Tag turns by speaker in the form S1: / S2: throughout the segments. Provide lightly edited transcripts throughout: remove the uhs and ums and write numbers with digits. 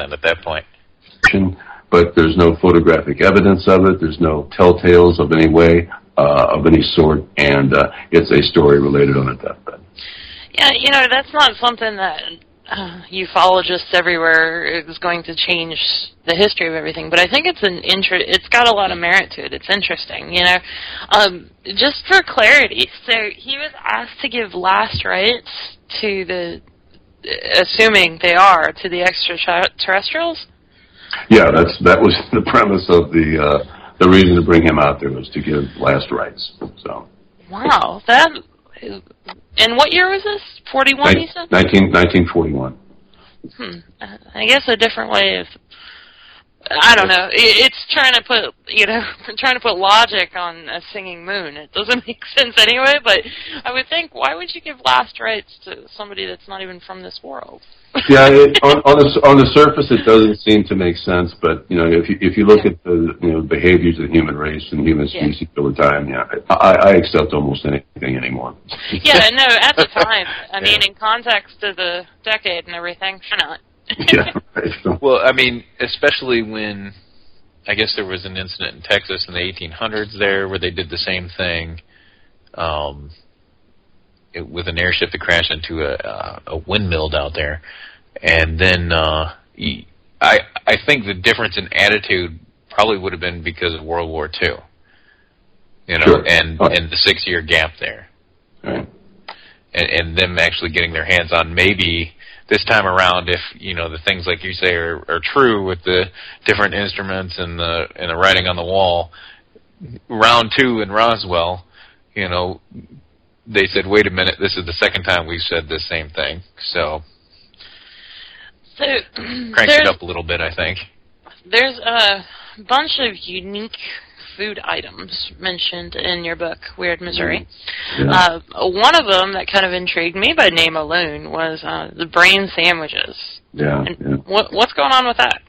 S1: then at that point.
S2: But there's no photographic evidence of it. There's no telltales of any way, of any sort, and it's a story related on a deathbed.
S3: Yeah, that's not something that ufologists everywhere is going to change the history of everything, but I think it's got a lot of merit to it. It's interesting, Just for clarity, so he was asked to give last rites to assuming they are, to the extraterrestrials?
S2: Yeah, that was the premise of the reason to bring him out there, was to give last rites. So.
S3: Wow, and what year was this? 41, you said?
S2: 1941.
S3: I guess a different way of, I don't know. It's trying to put logic on a singing moon. It doesn't make sense anyway, but I would think, why would you give last rites to somebody that's not even from this world?
S2: Yeah, on the surface it doesn't seem to make sense, but if you look at the behaviors of the human race and human species over time, I accept almost anything anymore.
S3: Yeah, no, at the time, I mean, in context of the decade and everything, why not?
S2: Yeah, right.
S1: Well, I mean, especially when I guess there was an incident in Texas in the 1800s there where they did the same thing. With an airship that crashed into a windmill out there, and then I think the difference in attitude probably would have been because of World War II,
S2: Sure.
S1: and the 6-year gap there,
S2: right.
S1: and them actually getting their hands on maybe this time around, if the things like you say are true with the different instruments and the writing on the wall. Round 2 in Roswell, they said, wait a minute, this is the second time we've said the same thing. So cranks it up a little bit, I think.
S3: There's a bunch of unique food items mentioned in your book, Weird Missouri.
S2: Yeah.
S3: One of them that kind of intrigued me by name alone was the brain sandwiches.
S2: Yeah.
S3: What's going on with that?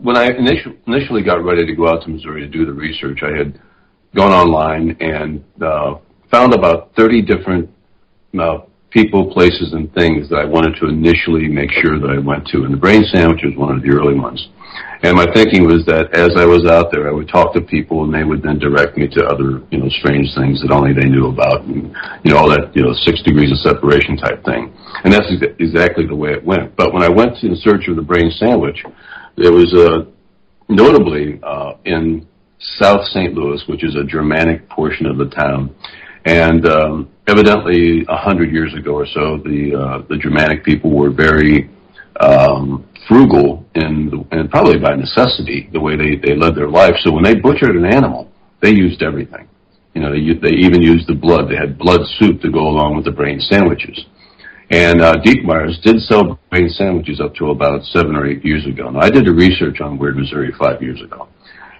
S2: When I initially got ready to go out to Missouri to do the research, I had gone online and found about 30 different people, places, and things that I wanted to initially make sure that I went to. And the brain sandwich was one of the early ones. And my thinking was that as I was out there, I would talk to people, and they would then direct me to other, strange things that only they knew about, and, all that, 6 degrees of separation type thing. And that's exactly the way it went. But when I went in search of the brain sandwich, there was notably in South St. Louis, which is a Germanic portion of the town, and evidently 100 years ago or so, the Germanic people were very frugal and probably by necessity the way they led their life. So when they butchered an animal, they used everything. They even used the blood. They had blood soup to go along with the brain sandwiches. And Diekmeyer's did sell brain sandwiches up to about 7 or 8 years ago. Now, I did the research on Weird Missouri 5 years ago.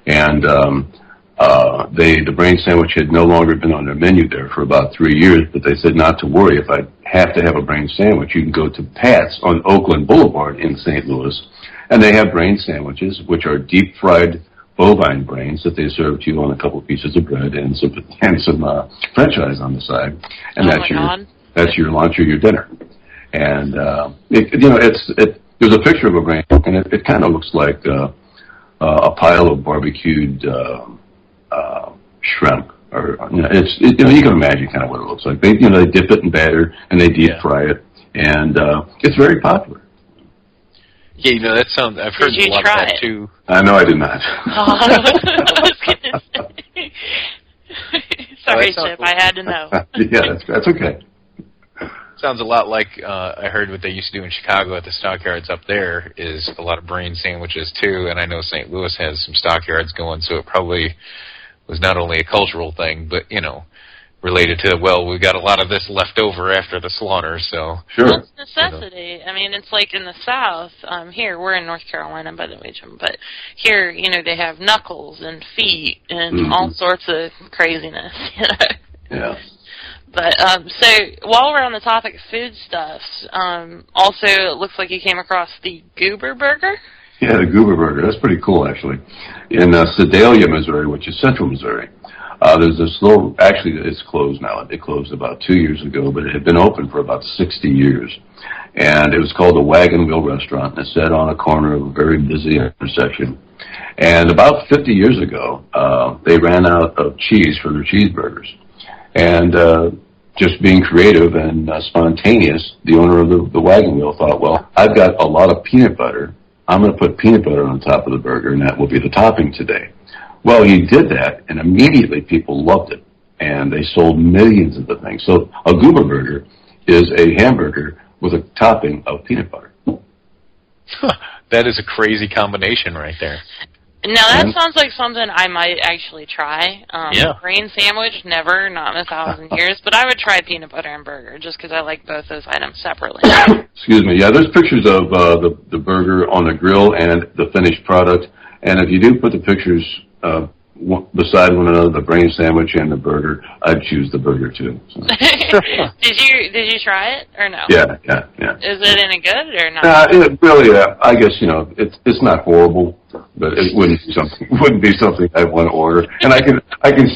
S2: And the brain sandwich had no longer been on their menu there for about 3 years, but they said not to worry. If I have to have a brain sandwich, you can go to Pat's on Oakland Boulevard in St. Louis, and they have brain sandwiches, which are deep-fried bovine brains that they serve to you on a couple pieces of bread and some French fries on the side, and that's your lunch or your dinner. And there's a picture of a brain, and it kind of looks like a pile of barbecued shrimp, or you can imagine kind of what it looks like. They dip it in batter and they deep fry it, and it's very popular.
S1: Yeah, that sounds. I've heard a lot of that too.
S2: No, I did not.
S3: I was gonna say. Sorry, Chip. I had to know.
S2: Yeah, that's okay.
S1: Sounds a lot like I heard what they used to do in Chicago at the stockyards up there is a lot of brain sandwiches too, and I know St. Louis has some stockyards going, so it probably was not only a cultural thing, but related to, we got a lot of this left over after the slaughter, so
S2: sure.
S3: Well, it's necessity. I mean, it's like in the South. Here, we're in North Carolina, by the way, Jim, but here, they have knuckles and feet and all sorts of craziness.
S2: Yeah.
S3: But, so, while we're on the topic of foodstuffs, also, it looks like you came across the Goober Burger?
S2: Yeah, the Goober Burger. That's pretty cool, actually. In Sedalia, Missouri, which is central Missouri, There's this little, actually it's closed now. It closed about 2 years ago, but it had been open for about 60 years. And it was called the Wagon Wheel Restaurant. And it sat on a corner of a very busy intersection. And about 50 years ago, they ran out of cheese for their cheeseburgers. And just being creative and spontaneous, the owner of the Wagon Wheel thought, well, I've got a lot of peanut butter. I'm going to put peanut butter on top of the burger, and that will be the topping today. Well, he did that, and immediately people loved it, and they sold millions of the things. So a Goober burger is a hamburger with a topping of peanut butter.
S1: That is a crazy combination right there.
S3: Now, that sounds like something I might actually try. Brain sandwich, never, not in 1,000 years. But I would try peanut butter and burger just because I like both those items separately.
S2: Excuse me. Yeah, there's pictures of the burger on the grill and the finished product. And if you do put the pictures beside one another, the brain sandwich and the burger, I'd choose the burger too. So.
S3: Did you try it or no?
S2: Yeah.
S3: Is it any good or not?
S2: It really, I guess it's not horrible, but it wouldn't be something I'd want to order. And I can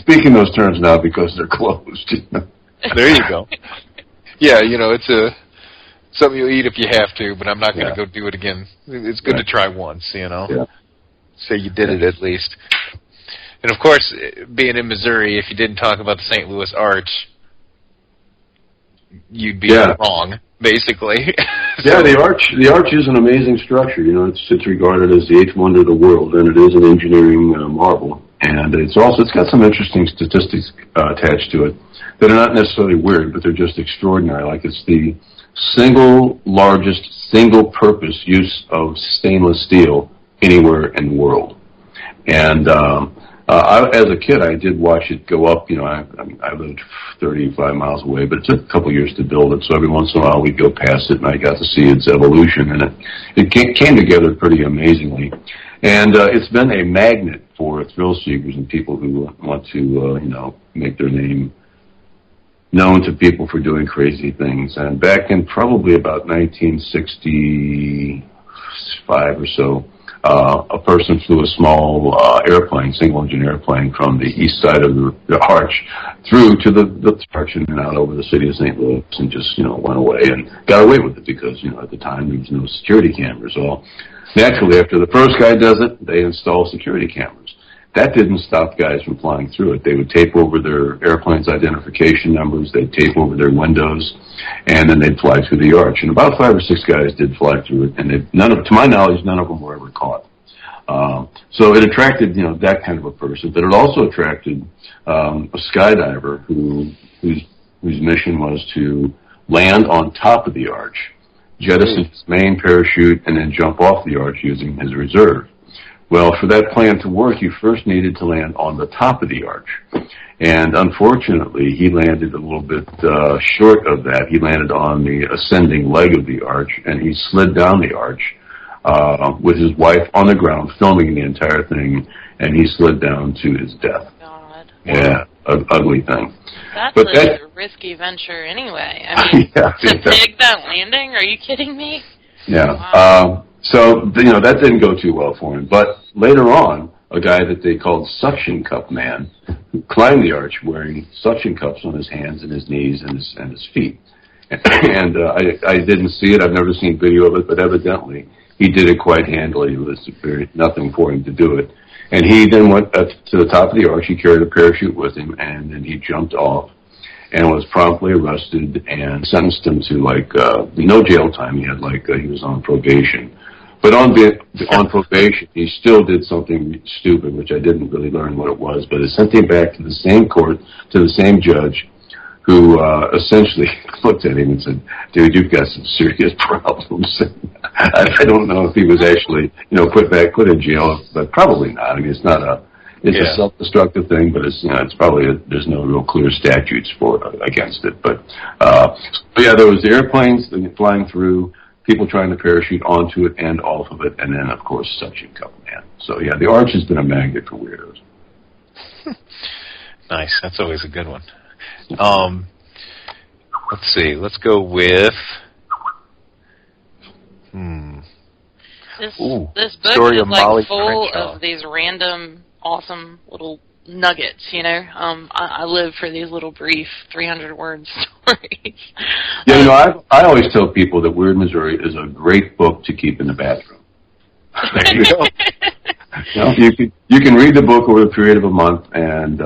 S2: speak in those terms now because they're closed.
S1: There you go. Yeah, it's something you'll eat if you have to, but I'm not going to go do it again. It's good to try once, Yeah. Say you did it at least. And, of course, being in Missouri, if you didn't talk about the St. Louis Arch, you'd be wrong, basically.
S2: Yeah, the arch is an amazing structure. It's regarded as the eighth wonder of the world, and it is an engineering marvel. And it's got some interesting statistics attached to it that are not necessarily weird, but they're just extraordinary. Like it's the largest single-purpose use of stainless steel anywhere in the world. And as a kid, I did watch it go up. I lived 35 miles away, but it took a couple years to build it. So every once in a while, we'd go past it, and I got to see its evolution. And it came together pretty amazingly. And it's been a magnet for thrill seekers and people who want to, make their name known to people for doing crazy things. And back in probably about 1965 or so, a person flew a small airplane, single-engine airplane, from the east side of the arch through to the arch and out over the city of St. Louis and just, went away and got away with it because, at the time there was no security cameras. Well, naturally, after the first guy does it, they install security cameras. That didn't stop guys from flying through it. They would tape over their airplane's identification numbers, they'd tape over their windows, and then they'd fly through the arch. And about 5 or 6 guys did fly through it, and to my knowledge, none of them were ever caught. So it attracted, that kind of a person, but it also attracted a skydiver whose mission was to land on top of the arch, jettison his main parachute, and then jump off the arch using his reserve. Well, for that plan to work, you first needed to land on the top of the arch. And unfortunately, he landed a little bit short of that. He landed on the ascending leg of the arch, and he slid down the arch with his wife on the ground filming the entire thing, and he slid down to his death.
S3: God.
S2: Yeah, ugly thing.
S3: That's a risky venture anyway. I mean, to take that landing? Are you kidding me?
S2: Yeah.
S3: Wow.
S2: So, that didn't go too well for him. But later on, a guy that they called Suction Cup Man who climbed the arch wearing suction cups on his hands and his knees and his feet. And I didn't see it. I've never seen video of it, but evidently he did it quite handily. It was nothing for him to do it. And he then went up to the top of the arch. He carried a parachute with him, and then he jumped off and was promptly arrested and sentenced him to no jail time. He had he was on probation. But on probation, he still did something stupid, which I didn't really learn what it was, but it sent him back to the same court, to the same judge, who essentially looked at him and said, "Dude, you've got some serious problems." I don't know if he was actually, put in jail, but probably not. I mean, it's a self-destructive thing, but it's probably there's no real clear statutes against it. But there was the airplanes flying through, people trying to parachute onto it and off of it, and then, of course, Suction Cup Man. So, the arch has been a magnet for weirdos.
S1: Nice. That's always a good one. Let's see. Let's go with...
S3: This book is full of these random, awesome little nuggets, you know. I live for these little brief 300-word stories.
S2: Yeah, I always tell people that Weird Missouri is a great book to keep in the bathroom.
S1: There you go.
S2: You can read the book over the period of a month, and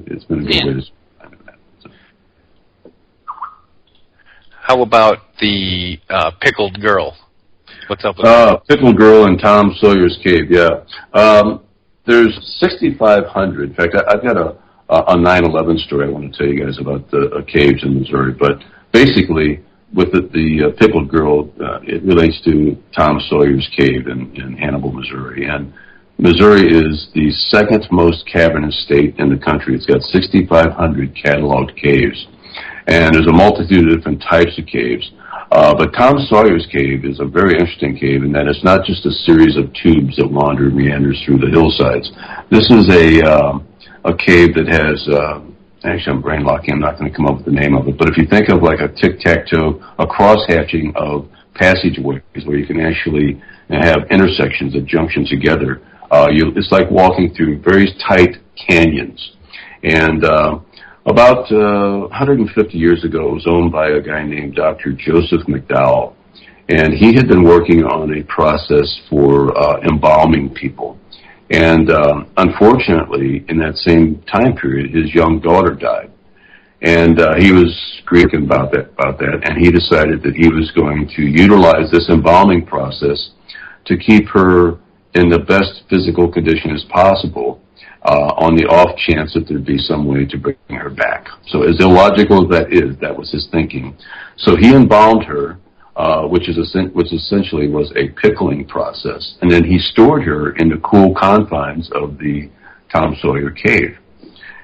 S2: it's been a good way to spend time in that. So.
S1: How about the Pickled Girl? What's up with that?
S2: Pickled Girl and Tom Sawyer's Cave, yeah. There's 6,500. In fact, I've got a 9/11 story I want to tell you guys about the caves in Missouri. But basically, with the Pickled Girl, it relates to Tom Sawyer's Cave in Hannibal, Missouri. And Missouri is the second most cavernous state in the country. It's got 6,500 cataloged caves. And there's a multitude of different types of caves. But Tom Sawyer's Cave is a very interesting cave in that it's not just a series of tubes that wander and meanders through the hillsides. This is a cave that has, actually I'm brain locking, I'm not going to come up with the name of it, but if you think of like a tic-tac-toe, a cross-hatching of passageways where you can actually have intersections that junction together, it's like walking through very tight canyons. And about 150 years ago, it was owned by a guy named Dr. Joseph McDowell, and he had been working on a process for embalming people. And unfortunately, in that same time period, his young daughter died. And he was grieving about that, and he decided that he was going to utilize this embalming process to keep her in the best physical condition as possible, on the off chance that there'd be some way to bring her back. So as illogical as that is, that was his thinking. So he embalmed her, which essentially was a pickling process, and then he stored her in the cool confines of the Tom Sawyer Cave.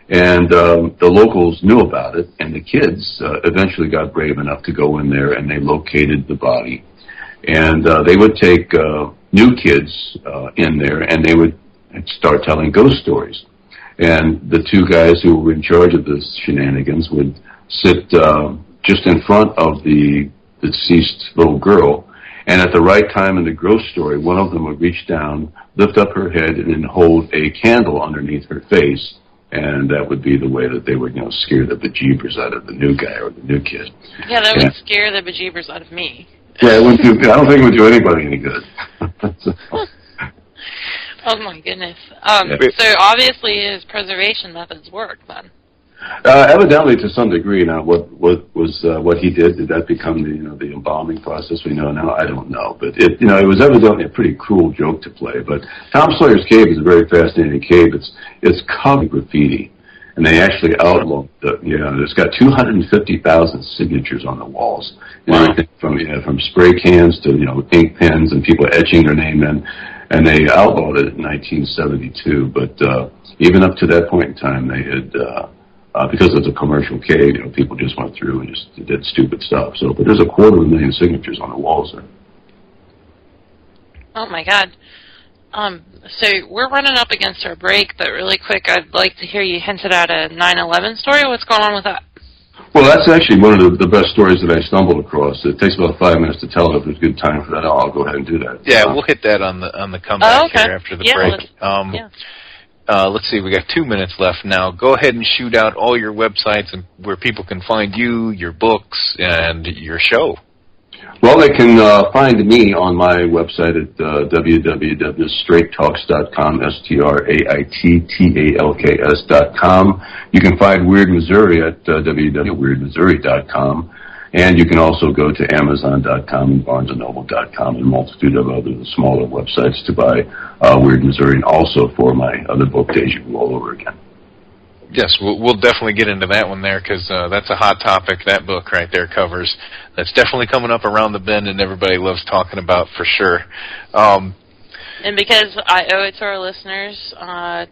S2: And the locals knew about it, and the kids eventually got brave enough to go in there, and they located the body. And they would take new kids in there, and they would start telling ghost stories. And the two guys who were in charge of the shenanigans would sit just in front of the deceased little girl, and at the right time in the ghost story, one of them would reach down, lift up her head, and then hold a candle underneath her face, and that would be the way that they would, scare the bejeebers out of the new guy or the new kid.
S3: Yeah, that would scare the bejeebers out of me.
S2: Yeah, I don't think it would do anybody any good.
S3: Oh my goodness. So obviously his preservation methods work then.
S2: Evidently, to some degree. Now, what he did that become the embalming process we know now? I don't know, but it was evidently a pretty cruel joke to play. But Tom Sawyer's Cave is a very fascinating cave. It's covered with graffiti, and they actually outlawed it's got 250,000 signatures on the walls.
S3: Wow.
S2: Everything from spray cans to ink pens and people etching their name in. And they outlawed it in 1972, but even up to that point in time, they had, because it's a commercial cave, people just went through and just did stupid stuff. So, but there's 250,000 signatures on the walls there.
S3: Oh my God. So we're running up against our break, but really quick, I'd like to hear you hinted at a 9/11 story. What's going on with that?
S2: Well, that's actually one of the best stories that I stumbled across. It takes about 5 minutes to tell it. If there's good time for that, I'll go ahead and do that.
S1: Yeah, we'll hit that on the comeback here after the break. Let's see, we got 2 minutes left now. Go ahead and shoot out all your websites and where people can find you, your books, and your show.
S2: Well, they can find me on my website at www.straighttalks.com, STRAITTALKS.com. You can find Weird Missouri at www.weirdmissouri.com. And you can also go to Amazon.com and BarnesandNoble.com and a multitude of other smaller websites to buy Weird Missouri, and also for my other book, Deja Vu All Over Again.
S1: Yes, we'll definitely get into that one there, because that's a hot topic that book right there covers. That's definitely coming up around the bend, and everybody loves talking about for sure.
S3: And because I owe it to our listeners to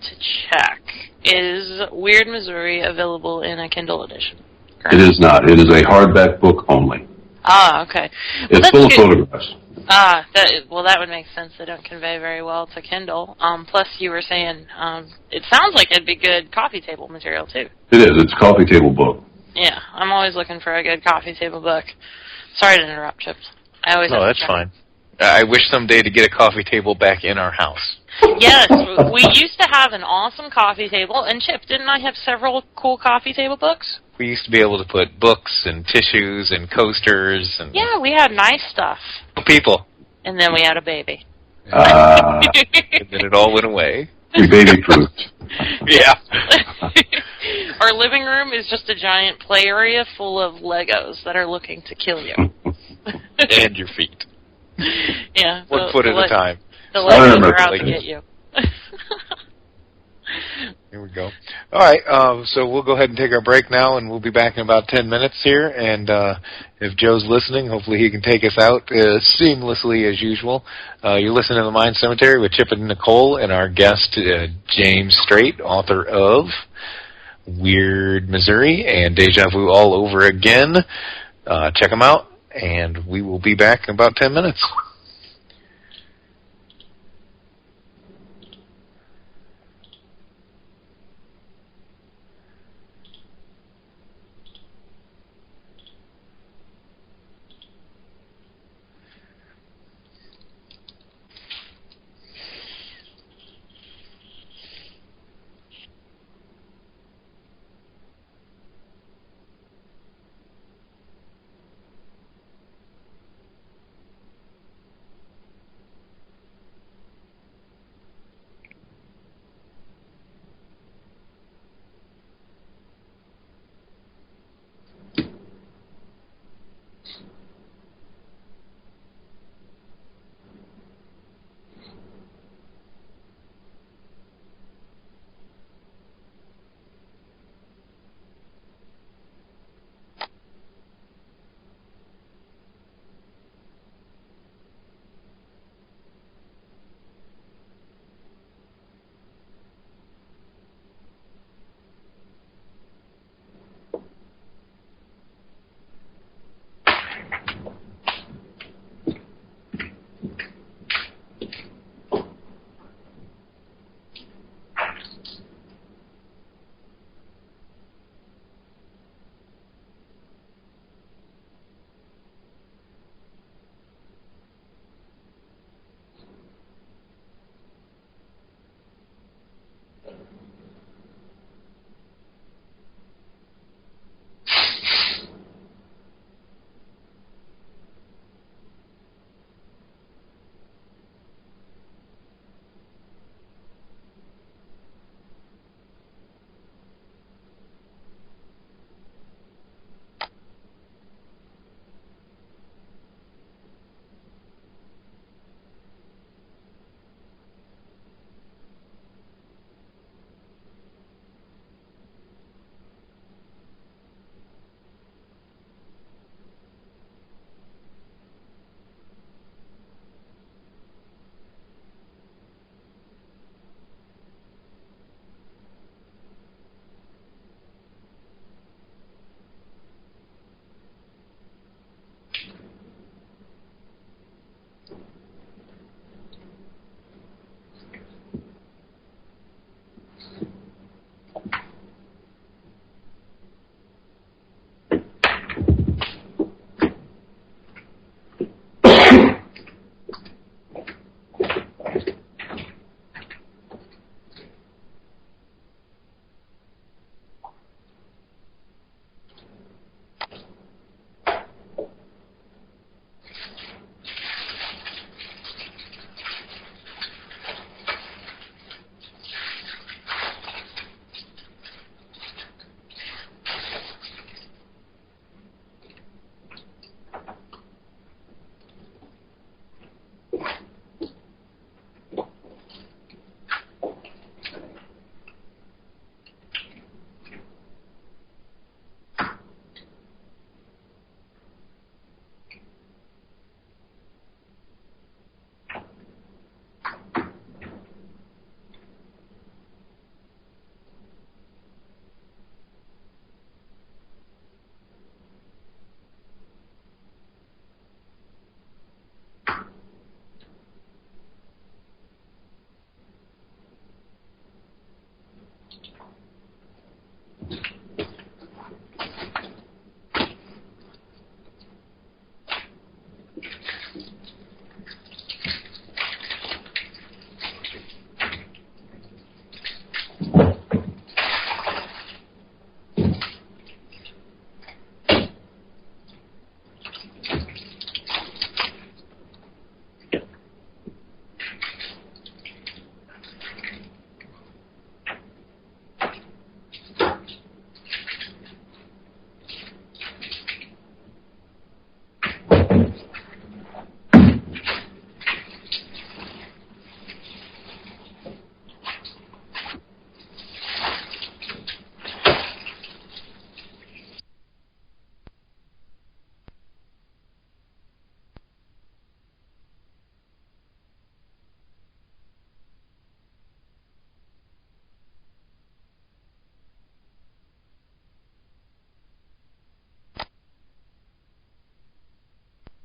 S3: check, is Weird Missouri available in a Kindle edition? Correct?
S2: It is not. It is a hardback book only.
S3: Ah, okay. Well,
S2: it's full of photographs.
S3: That would make sense. They don't convey very well to Kindle. Plus, you were saying it sounds like it'd be good coffee table material too.
S2: It is. It's a coffee table book.
S3: Yeah, I'm always looking for a good coffee table book. Sorry to interrupt, Chips. I always.
S1: No, that's fine. I wish someday to get a coffee table back in our house.
S3: Yes, we used to have an awesome coffee table. And Chip, didn't I have several cool coffee table books?
S1: We used to be able to put books and tissues and coasters and
S3: Yeah, we had nice stuff.
S1: people.
S3: And then we had a baby.
S1: And then it all went away.
S2: We baby-proofed.
S1: Yeah.
S3: Our living room is just a giant play area full of Legos that are looking to kill you.
S1: And your feet.
S3: Yeah.
S1: One foot at a time.
S3: The Legos are out to get you.
S1: Here we go. All right, so we'll go ahead and take our break now, and we'll be back in about 10 minutes here. And if Joe's listening, hopefully he can take us out seamlessly as usual. You're listening to The Mind Cemetery with Chip and Nicole, and our guest, James Strait, author of Weird Missouri and Deja Vu All Over Again. Check them out, and we will be back in about 10 minutes.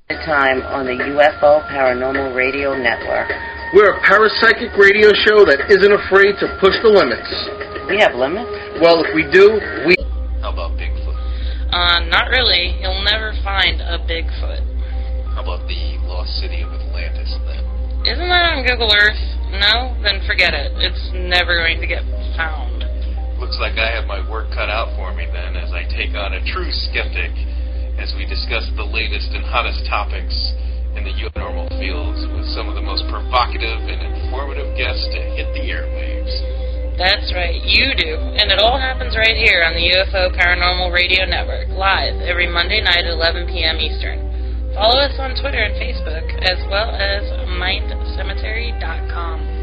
S4: Time on the UFO Paranormal Radio Network.
S5: We're a parapsychic radio show that isn't afraid to push the limits.
S4: We have limits?
S5: Well, if we do, we...
S1: How about Bigfoot?
S3: Not really. You'll never find a Bigfoot.
S1: How about the lost city of Atlantis, then?
S3: Isn't that on Google Earth? No? Then forget it. It's never going to get found.
S1: Looks like I have my work cut out for me, then, as I take on a true skeptic as we discuss the latest and hottest topics in the UFO fields with some of the most provocative and informative guests to hit the airwaves.
S3: That's right, you do. And it all happens right here on the UFO Paranormal Radio Network, live every Monday night at 11 p.m. Eastern. Follow us on Twitter and Facebook, as well as mindcemetery.com.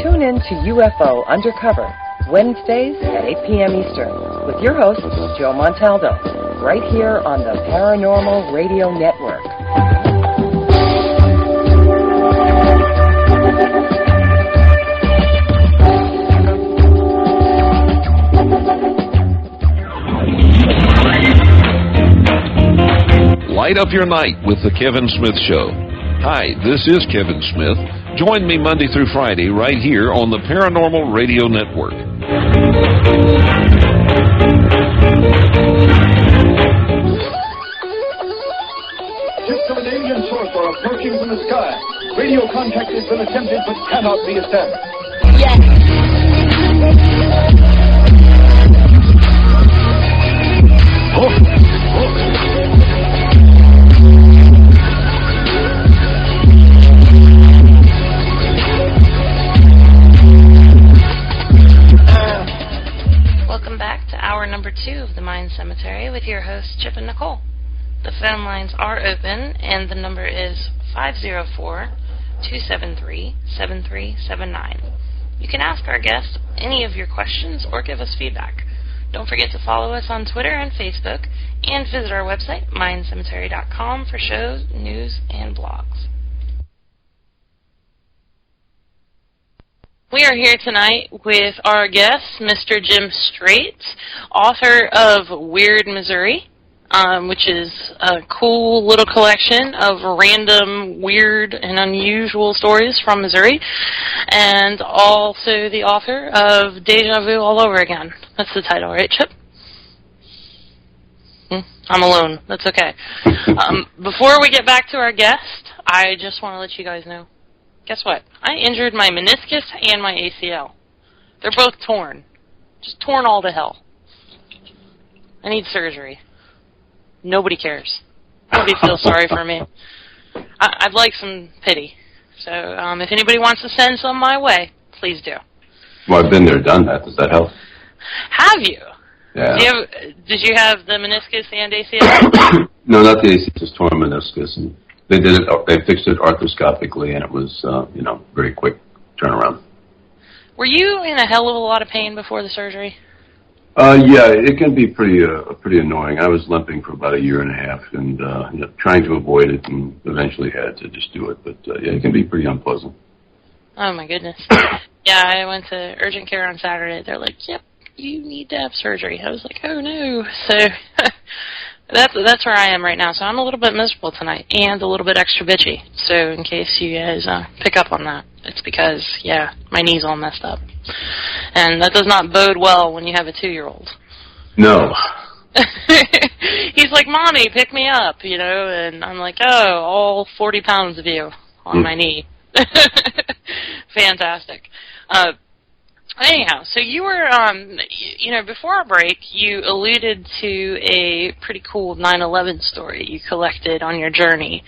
S6: Tune in to UFO Undercover, Wednesdays at 8 p.m. Eastern, with your host, Joe Montaldo, right here on the Paranormal Radio Network.
S7: Light up your night with The Kevin Smith Show. Hi, this is Kevin Smith. Join me Monday through Friday right here on the Paranormal Radio Network.
S8: Ships of an alien source are approaching from the sky. Radio contact has been attempted but cannot be established.
S9: Yes.
S3: Welcome back to hour number 2 of the Mind Cemetery with your hosts, Chip and Nicole. The phone lines are open, and the number is 504-273-7379. You can ask our guests any of your questions or give us feedback. Don't forget to follow us on Twitter and Facebook, and visit our website, mindcemetery.com, for shows, news, and blogs. We are here tonight with our guest, Mr. Jim Straits, author of Weird Missouri, which is a cool little collection of random, weird, and unusual stories from Missouri, and also the author of Deja Vu All Over Again. That's the title, right, Chip? I'm alone. That's okay. Before we get back to our guest, I just want to let you guys know. Guess what? I injured my meniscus and my ACL. They're both torn. Just torn all to hell. I need surgery. Nobody cares. Nobody feels sorry for me. I'd like some pity. So if anybody wants to send some my way, please do.
S2: Well, I've been there, done that. Does that help?
S3: Have you?
S2: Yeah.
S3: Did you have the meniscus and ACL?
S2: No, not the ACL, just torn meniscus. And they did it. They fixed it arthroscopically, and it was, very quick turnaround.
S3: Were you in a hell of a lot of pain before the surgery?
S2: Yeah, it can be pretty annoying. I was limping for about a year and a half, and trying to avoid it, and eventually had to just do it. But yeah, it can be pretty unpleasant.
S3: Oh my goodness. Yeah, I went to urgent care on Saturday. They're like, "Yep, you need to have surgery." I was like, "Oh no!" So that's where I am right now. So I'm a little bit miserable tonight, and a little bit extra bitchy. So in case you guys pick up on that, it's because my knee's all messed up. And that does not bode well when you have a 2-year-old.
S2: No.
S3: He's like, "Mommy, pick me up," and I'm like, "Oh, all 40 pounds of you on my knee." Fantastic. Anyhow, so you were, before our break, you alluded to a pretty cool 9/11 story you collected on your journey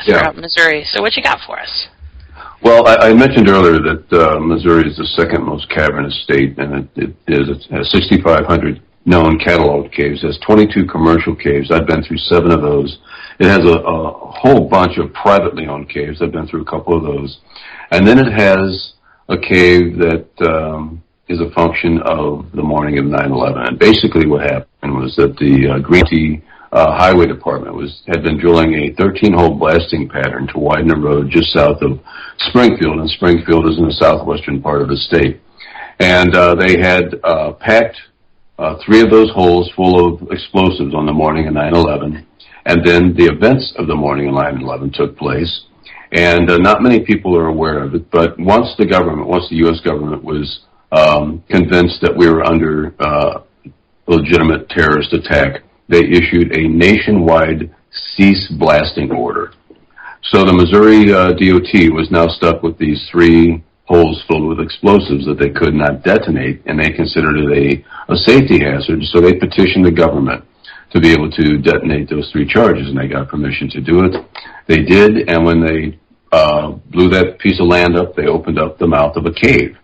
S3: throughout Missouri. So what you got for us?
S2: Well, I mentioned earlier that Missouri is the second most cavernous state, and it has 6,500 known cataloged caves. It has 22 commercial caves. I've been through 7 of those. It has a whole bunch of privately owned caves. I've been through a couple of those. And then it has a cave that is a function of the morning of 9/11. And basically what happened was that the Green Tea Highway Department had been drilling a 13-hole blasting pattern to widen a road just south of Springfield, and Springfield is in the southwestern part of the state. And they had packed 3 of those holes full of explosives on the morning of 9/11, and then the events of the morning of 9/11 took place. And not many people are aware of it, but once the U.S. government was convinced that we were under legitimate terrorist attack, they issued a nationwide cease blasting order. So the Missouri DOT was now stuck with these 3 holes filled with explosives that they could not detonate, and they considered it a safety hazard, so they petitioned the government to be able to detonate those 3 charges, and they got permission to do it. They did, and when they blew that piece of land up, they opened up the mouth of a cave.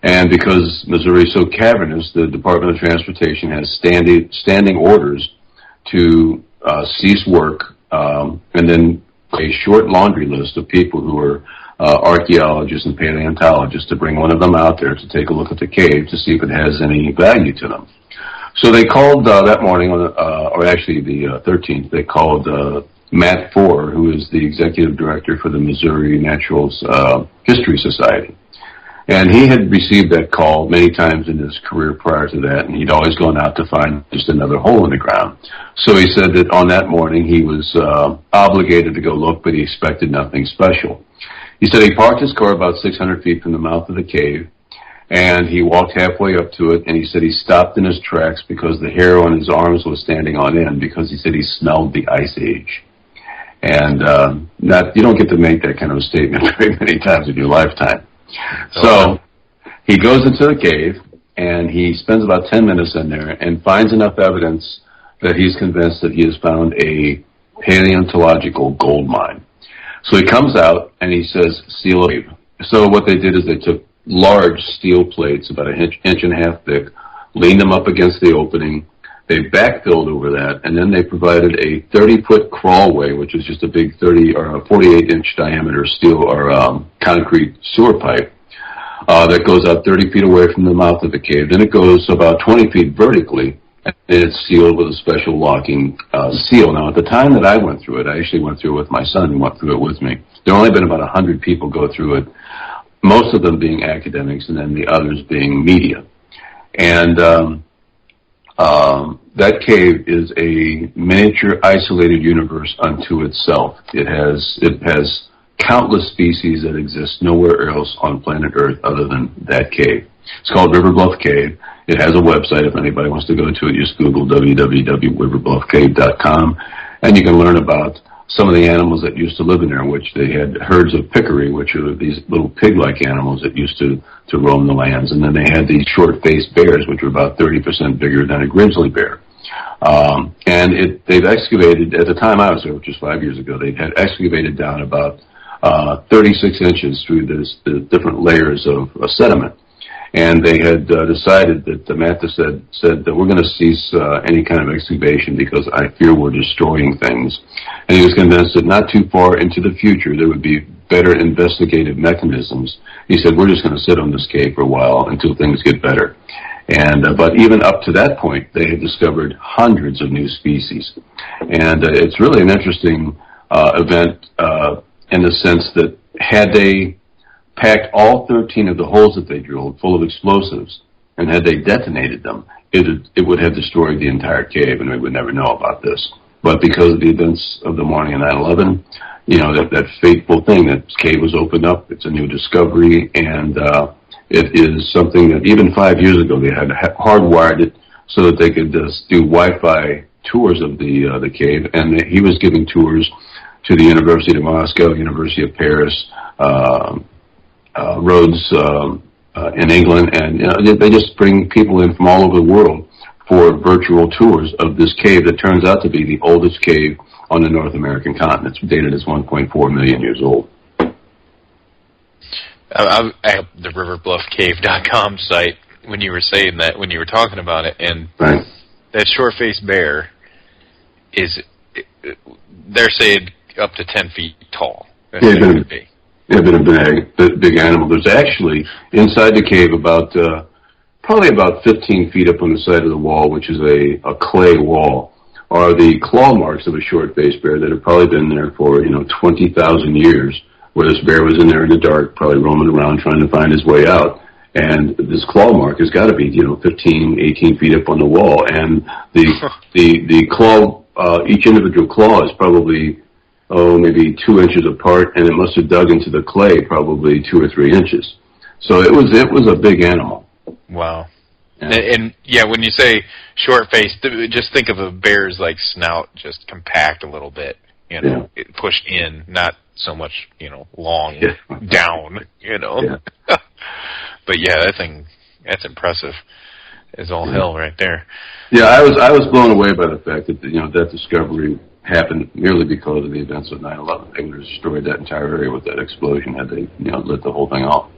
S2: And because Missouri is so cavernous, the Department of Transportation has standing orders to cease work, and then a short laundry list of people who are archaeologists and paleontologists to bring one of them out there to take a look at the cave to see if it has any value to them. So they called that morning, or actually the 13th, they called Matt Foer, who is the executive director for the Missouri Natural History Society. And he had received that call many times in his career prior to that, and he'd always gone out to find just another hole in the ground. So he said that on that morning he was obligated to go look, but he expected nothing special. He said he parked his car about 600 feet from the mouth of the cave, and he walked halfway up to it, and he said he stopped in his tracks because the hair on his arms was standing on end, because he said he smelled the Ice Age. And you don't get to make that kind of a statement very many times in your lifetime. So he goes into the cave, and he spends about 10 minutes in there and finds enough evidence that he's convinced that he has found a paleontological gold mine. So he comes out, and he says, seal a cave. So what they did is they took large steel plates, about an inch and a half thick, leaned them up against the opening. They backfilled over that, and then they provided a 30-foot crawlway, which is just a big 30 or a 48-inch diameter steel or concrete sewer pipe that goes out 30 feet away from the mouth of the cave. Then it goes about 20 feet vertically, and it's sealed with a special locking seal. Now, at the time that I went through it, I actually went through it with my son, who went through it with me. There have only been about 100 people go through it, most of them being academics, and then the others being media. And that cave is a miniature isolated universe unto itself. It has countless species that exist nowhere else on planet Earth other than that cave. It's called River Bluff Cave. It has a website. If anybody wants to go to it, just Google www.riverbluffcave.com, and you can learn about some of the animals that used to live in there, which they had herds of peccary, which are these little pig-like animals that used to roam the lands. And then they had these short-faced bears, which were about 30% bigger than a grizzly bear. And they've excavated, at the time I was there, which was 5 years ago, they had excavated down about 36 inches through the different layers of sediment. And they had decided that Mathis said that we're going to cease any kind of excavation because I fear we're destroying things. And he was convinced that not too far into the future there would be better investigative mechanisms. He said, we're just going to sit on this cave for a while until things get better. And but even up to that point, they had discovered hundreds of new species. And it's really an interesting event in the sense that had they packed all 13 of the holes that they drilled full of explosives, and had they detonated them, it would have destroyed the entire cave, and we would never know about this. But because of the events of the morning of 9/11, that fateful thing, that cave was opened up, it's a new discovery, and it is something that even 5 years ago they had hardwired it so that they could do Wi-Fi tours of the cave, and he was giving tours to the University of Moscow, University of Paris, Rhodes in England, and they just bring people in from all over the world for virtual tours of this cave that turns out to be the oldest cave on the North American continent. It's dated as 1.4 million years old.
S1: I have the riverbluffcave.com site when you were saying that, when you were talking about it, and
S2: right.
S1: That short-faced bear they're saying up to 10 feet tall. That's what it would be.
S2: Yeah, been a big animal. There's actually, inside the cave, probably about 15 feet up on the side of the wall, which is a clay wall, are the claw marks of a short-faced bear that have probably been there for, 20,000 years, where this bear was in there in the dark, probably roaming around trying to find his way out. And this claw mark has got to be, 15, 18 feet up on the wall. And the claw, each individual claw is probably, maybe 2 inches apart, and it must have dug into the clay probably 2 or 3 inches. So it was a big animal.
S1: Wow. And when you say short-faced, just think of a bear's like snout just compact a little bit, it pushed in, not so much, long down, Yeah. But that's impressive as all hell right there.
S2: Yeah, I was blown away by the fact that, that discovery happened merely because of the events of 9/11. They would have destroyed that entire area with that explosion had they, lit the whole thing off.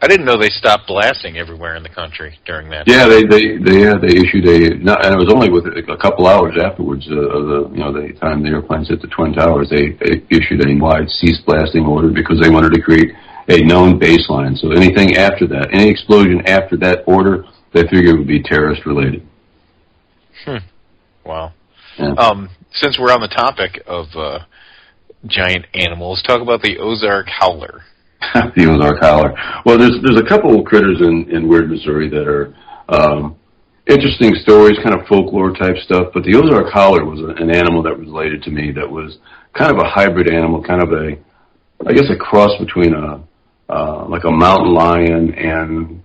S1: I didn't know they stopped blasting everywhere in the country during that.
S2: Yeah, they issued and it was only with a couple hours afterwards the time the airplanes hit the Twin Towers, they issued a wide cease blasting order because they wanted to create a known baseline. So anything after that, any explosion after that order, they figured would be terrorist related.
S1: Wow.
S2: Yeah.
S1: Since we're on the topic of giant animals, talk about the Ozark howler.
S2: The Ozark howler. Well, there's a couple of critters in Weird Missouri that are interesting stories, kind of folklore type stuff. But the Ozark howler was an animal that was related to me that was kind of a hybrid animal, kind of a cross between like a mountain lion and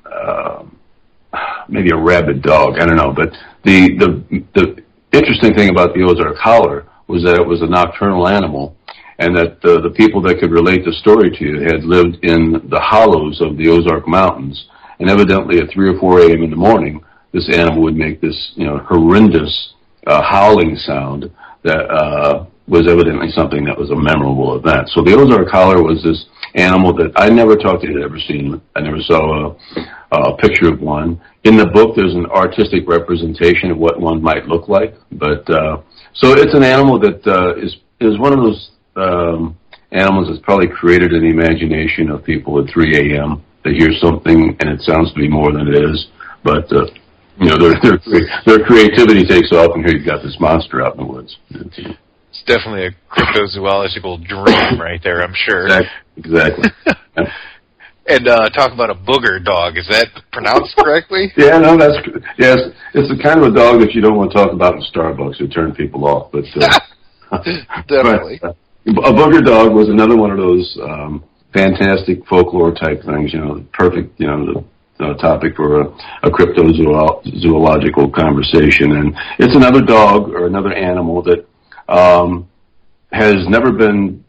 S2: maybe a rabid dog. I don't know. But the interesting thing about the Ozark howler was that it was a nocturnal animal, and that the people that could relate the story to you had lived in the hollows of the Ozark Mountains, and evidently at 3 or 4 a.m. in the morning, this animal would make this horrendous howling sound that was evidently something that was a memorable event. So the Ozark howler was this animal that I never thought they'd ever seen. I never saw a picture of one. In the book, there's an artistic representation of what one might look like, but so it's an animal that is one of those animals that's probably created in the imagination of people at 3 a.m. They hear something and it sounds to be more than it is, but their creativity takes off, and here you've got this monster out in the woods.
S1: It's definitely a cryptozoological dream right there, I'm sure.
S2: Exactly.
S1: And talk about a booger dog. Is that pronounced correctly?
S2: Yeah, no, yes. It's the kind of a dog that you don't want to talk about in Starbucks. It turn people off, but
S1: definitely.
S2: But, a booger dog was another one of those fantastic folklore type things. Perfect. The topic for a cryptozoological conversation, and it's another dog or another animal that has never been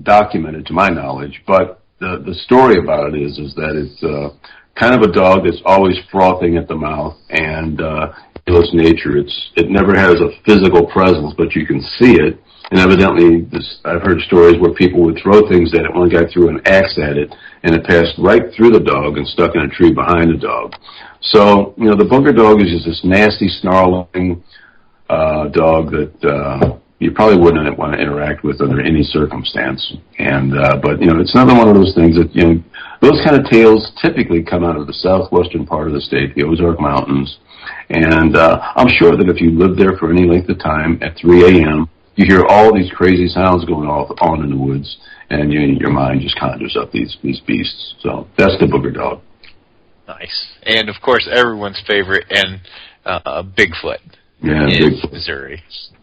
S2: documented to my knowledge, but the story about it is that it's kind of a dog that's always frothing at the mouth, and in its nature, it never has a physical presence, but you can see it. And evidently, I've heard stories where people would throw things at it. One guy threw an axe at it, and it passed right through the dog and stuck in a tree behind the dog. So, the booger dog is just this nasty, snarling dog that you probably wouldn't want to interact with under any circumstance. And but it's another one of those things that those kind of tales typically come out of the southwestern part of the state, the Ozark Mountains. And I'm sure that if you lived there for any length of time at 3 a.m., you hear all these crazy sounds going on in the woods, and your mind just conjures up these beasts. So that's the booger dog.
S1: Nice. And, of course, everyone's favorite, and Bigfoot in Missouri.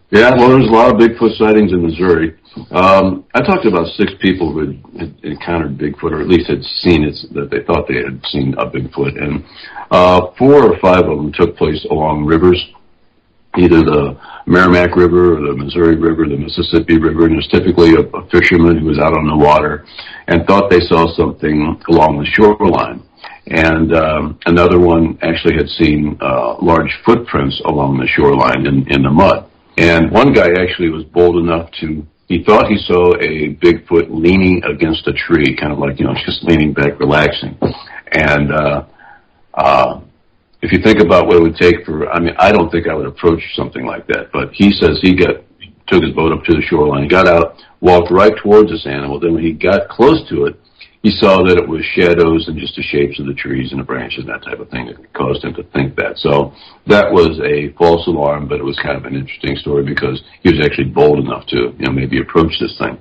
S2: Yeah, well, there's a lot of Bigfoot sightings in Missouri. I talked to about 6 people who had encountered Bigfoot, or at least had seen it, that they thought they had seen a Bigfoot. And 4 or 5 of them took place along rivers, either the Merrimack River or the Missouri River, the Mississippi River, and there's typically a fisherman who was out on the water and thought they saw something along the shoreline. And another one actually had seen large footprints along the shoreline in the mud. And one guy actually was bold enough he thought he saw a Bigfoot leaning against a tree, kind of like, just leaning back, relaxing. And if you think about what it would take I don't think I would approach something like that, but he says he took his boat up to the shoreline, got out, walked right towards this animal. Then when he got close to it, he saw that it was shadows and just the shapes of the trees and the branches and that type of thing that caused him to think that. So that was a false alarm, but it was kind of an interesting story because he was actually bold enough to, maybe approach this thing.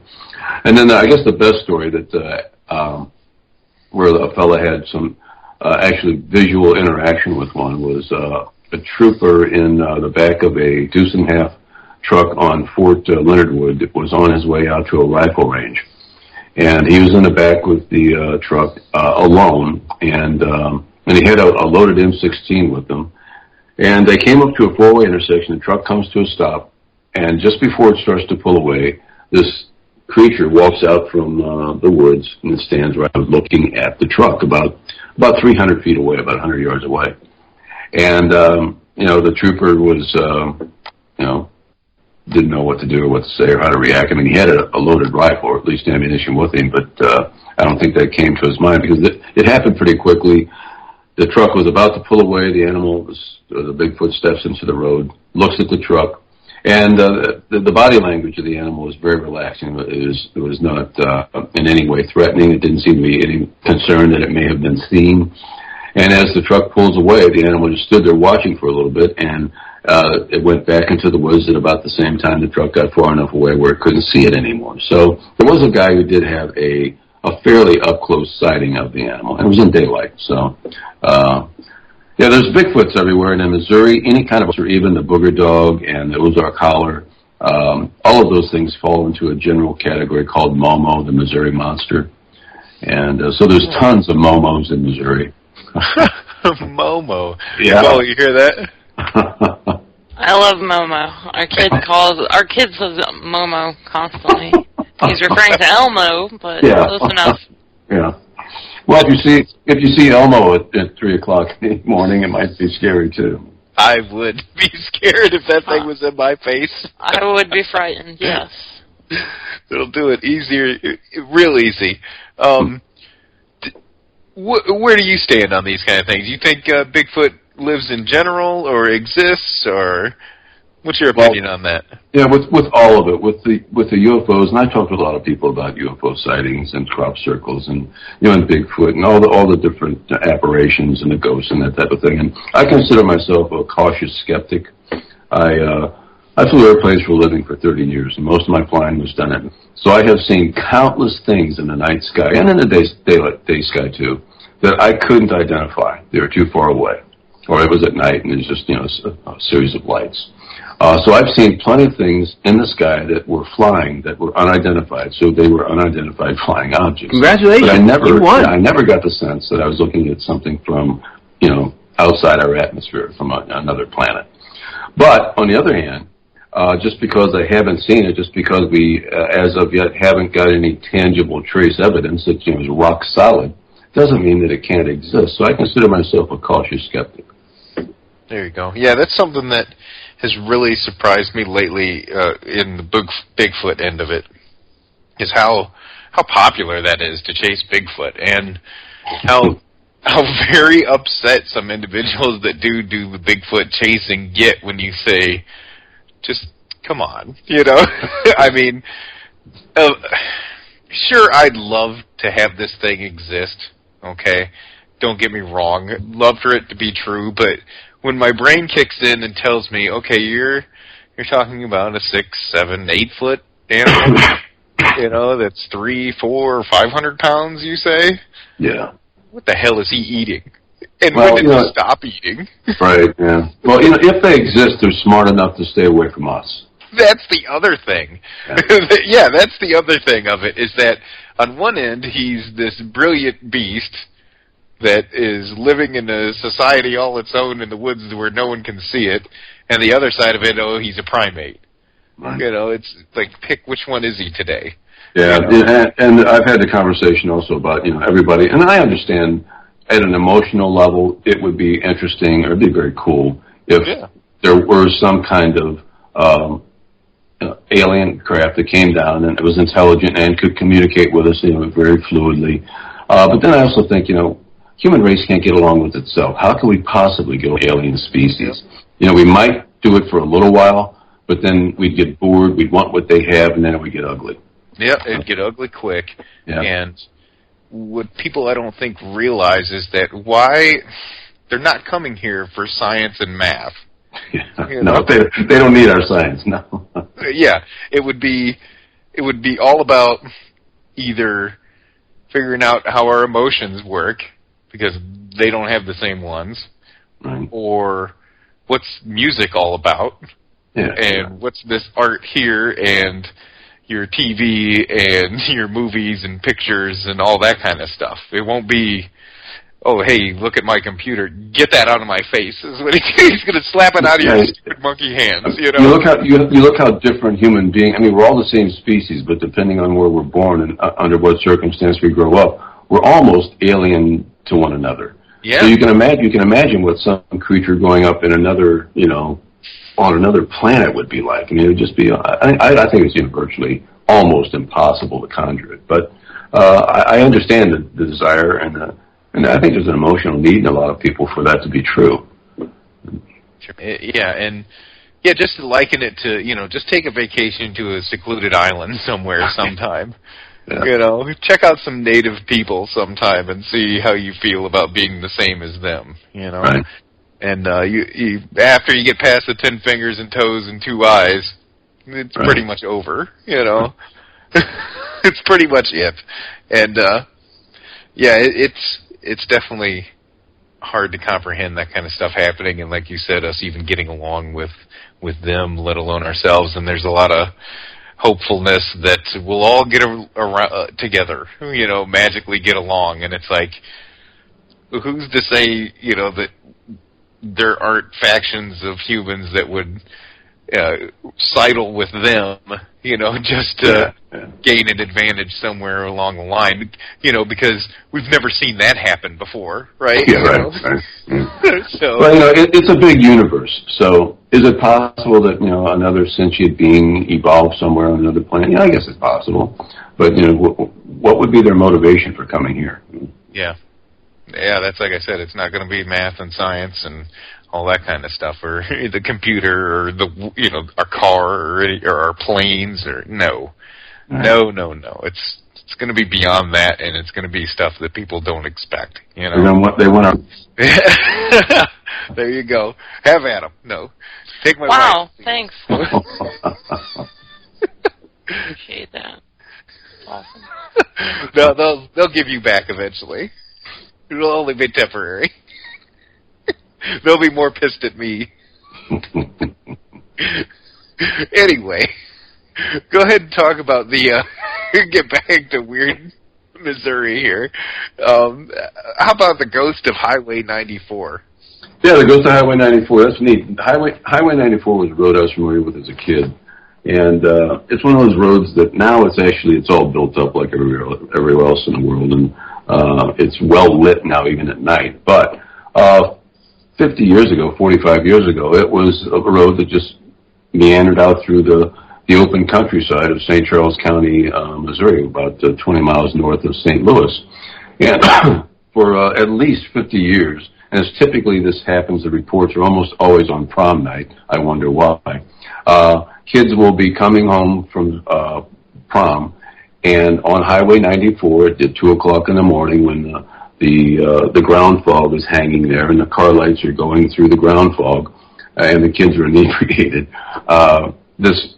S2: And then I guess the best story that where a fella had some actually visual interaction with one was a trooper in the back of a deuce-and-a-half truck on Fort Leonard Wood that was on his way out to a rifle range. And he was in the back with the truck alone, and he had a loaded M16 with him. And they came up to a four-way intersection. The truck comes to a stop, and just before it starts to pull away, this creature walks out from the woods and stands right looking at the truck about 300 feet away, about 100 yards away. And, the trooper was, didn't know what to do or what to say or how to react. I mean, he had a loaded rifle or at least ammunition with him, but I don't think that came to his mind because it happened pretty quickly. The truck was about to pull away. The animal, the Bigfoot, steps into the road, looks at the truck, and the body language of the animal was very relaxing. It was not in any way threatening. It didn't seem to be any concern that it may have been seen. And as the truck pulls away, the animal just stood there watching for a little bit, and it went back into the woods at about the same time the truck got far enough away where it couldn't see it anymore. So there was a guy who did have a fairly up-close sighting of the animal. It was in daylight. So, there's Bigfoots everywhere. And in Missouri, any kind of, or even the booger dog and the Ozark Howler, all of those things fall into a general category called Momo, the Missouri Monster. And so there's tons of Momos in Missouri.
S1: Momo.
S2: Yeah.
S1: Oh, you hear that?
S3: I love Momo. Our kid says Momo constantly. He's referring to Elmo, but close enough.
S2: Yeah. Well, if you see Elmo at 3:00 in the morning, it might be scary too.
S1: I would be scared if that thing was in my face.
S3: I would be frightened. Yes.
S1: It'll do it easier, real easy. Where do you stand on these kind of things? You think Bigfoot lives in general or exists, or what's your opinion on that?
S2: Yeah, with all of it, with the UFOs, and I talked to a lot of people about UFO sightings and crop circles and and Bigfoot and all the different apparitions and the ghosts and that type of thing. And I consider myself a cautious skeptic. I flew airplanes for a living for 30 years, and most of my flying was done it. So I have seen countless things in the night sky and in the day sky too that I couldn't identify. They were too far away. Or it was at night, and there's just, a series of lights. So I've seen plenty of things in the sky that were flying, that were unidentified. So they were unidentified flying objects.
S9: Congratulations,
S2: but
S9: you won.
S2: I never got the sense that I was looking at something from, outside our atmosphere, from another planet. But, on the other hand, just because I haven't seen it, just because we, as of yet, haven't got any tangible trace evidence that is rock solid, doesn't mean that it can't exist. So I consider myself a cautious skeptic.
S1: There you go. Yeah, that's something that has really surprised me lately in the Bigfoot end of it, is how popular that is to chase Bigfoot, and how very upset some individuals that do the Bigfoot chasing get when you say, just come on, I mean, sure, I'd love to have this thing exist, okay? Don't get me wrong. I'd love for it to be true, but when my brain kicks in and tells me, okay, you're talking about a 6, 7, 8 foot animal, that's 3, 4, or 500 pounds, you say?
S2: Yeah.
S1: What the hell is he eating? And when did he stop eating?
S2: Right, yeah. Well, if they exist, they're smart enough to stay away from us.
S1: That's the other thing. Yeah, that's the other thing of it, is that on one end, he's this brilliant beast that is living in a society all its own in the woods where no one can see it, and the other side of it, he's a primate. Right. It's like, pick which one is he today.
S2: Yeah, and I've had the conversation also about, everybody, and I understand at an emotional level, it would be interesting, or it'd be very cool if there were some kind of alien craft that came down and it was intelligent and could communicate with us, very fluidly. But then I also think, human race can't get along with itself. How can we possibly get alien species? We might do it for a little while, but then we'd get bored, we'd want what they have, and then it would get ugly.
S1: Yeah, it'd get ugly quick. Yeah. And what people I don't think realize is that why they're not coming here for science and math.
S2: Yeah. No, they don't need our science. No.
S1: Yeah, it would be all about either figuring out how our emotions work, because they don't have the same ones,
S2: right,
S1: or what's music all about, and what's this art here, and your TV and your movies and pictures and all that kind of stuff. It won't be, oh, hey, look at my computer. Get that out of my face. Is what he's going to slap it out of your stupid monkey hands. You know.
S2: You look how different human beings. I mean, we're all the same species, but depending on where we're born and under what circumstance we grow up, we're almost alien to one another.
S1: Yeah.
S2: So you can imagine what some creature growing up in another, on another planet would be like. I mean, it would just be. I think it's virtually almost impossible to conjure it. But I understand the desire and I think there's an emotional need in a lot of people for that to be true.
S1: Yeah, just to liken it to, just take a vacation to a secluded island somewhere sometime. Yeah. Check out some native people sometime and see how you feel about being the same as them,
S2: Right.
S1: And you after you get past the 10 fingers and toes and 2 eyes, it's pretty much over, It's pretty much it. And, it's definitely hard to comprehend that kind of stuff happening, and like you said, us even getting along with them, let alone ourselves. And there's a lot of hopefulness that we'll all get around together, magically get along. And it's like, who's to say, that there aren't factions of humans that would sidle with them, just to gain an advantage somewhere along the line, because we've never seen that happen before, right?
S2: Yeah, right.
S1: So,
S2: well, it's a big universe. So, is it possible that another sentient being evolved somewhere on another planet? Yeah, I guess it's possible. But what would be their motivation for coming here?
S1: Yeah, that's like I said. It's not going to be math and science and all that kind of stuff, or the computer, or our car, or our planes, or no. It's going to be beyond that, and it's going to be stuff that people don't expect.
S2: They want to.
S1: There you go. Have at 'em. No, take my
S3: wow.
S1: Right,
S3: thanks. Appreciate that. Awesome.
S1: No, they'll give you back eventually. It'll only be temporary. They'll be more pissed at me. Anyway, go ahead and talk about the, get back to weird Missouri here. How about the ghost of Highway 94?
S2: Yeah, the ghost of Highway 94, that's neat. Highway 94 was a road I was familiar with as a kid. And it's one of those roads that now it's all built up like everywhere else in the world. And it's well lit now, even at night. But 50 years ago, 45 years ago, it was a road that just meandered out through the open countryside of St. Charles County, Missouri, about 20 miles north of St. Louis. And for at least 50 years, and as typically this happens, the reports are almost always on prom night. I wonder why. Kids will be coming home from prom, and on Highway 94 at 2 o'clock in the morning, when the ground fog is hanging there and the car lights are going through the ground fog, and the kids are inebriated, this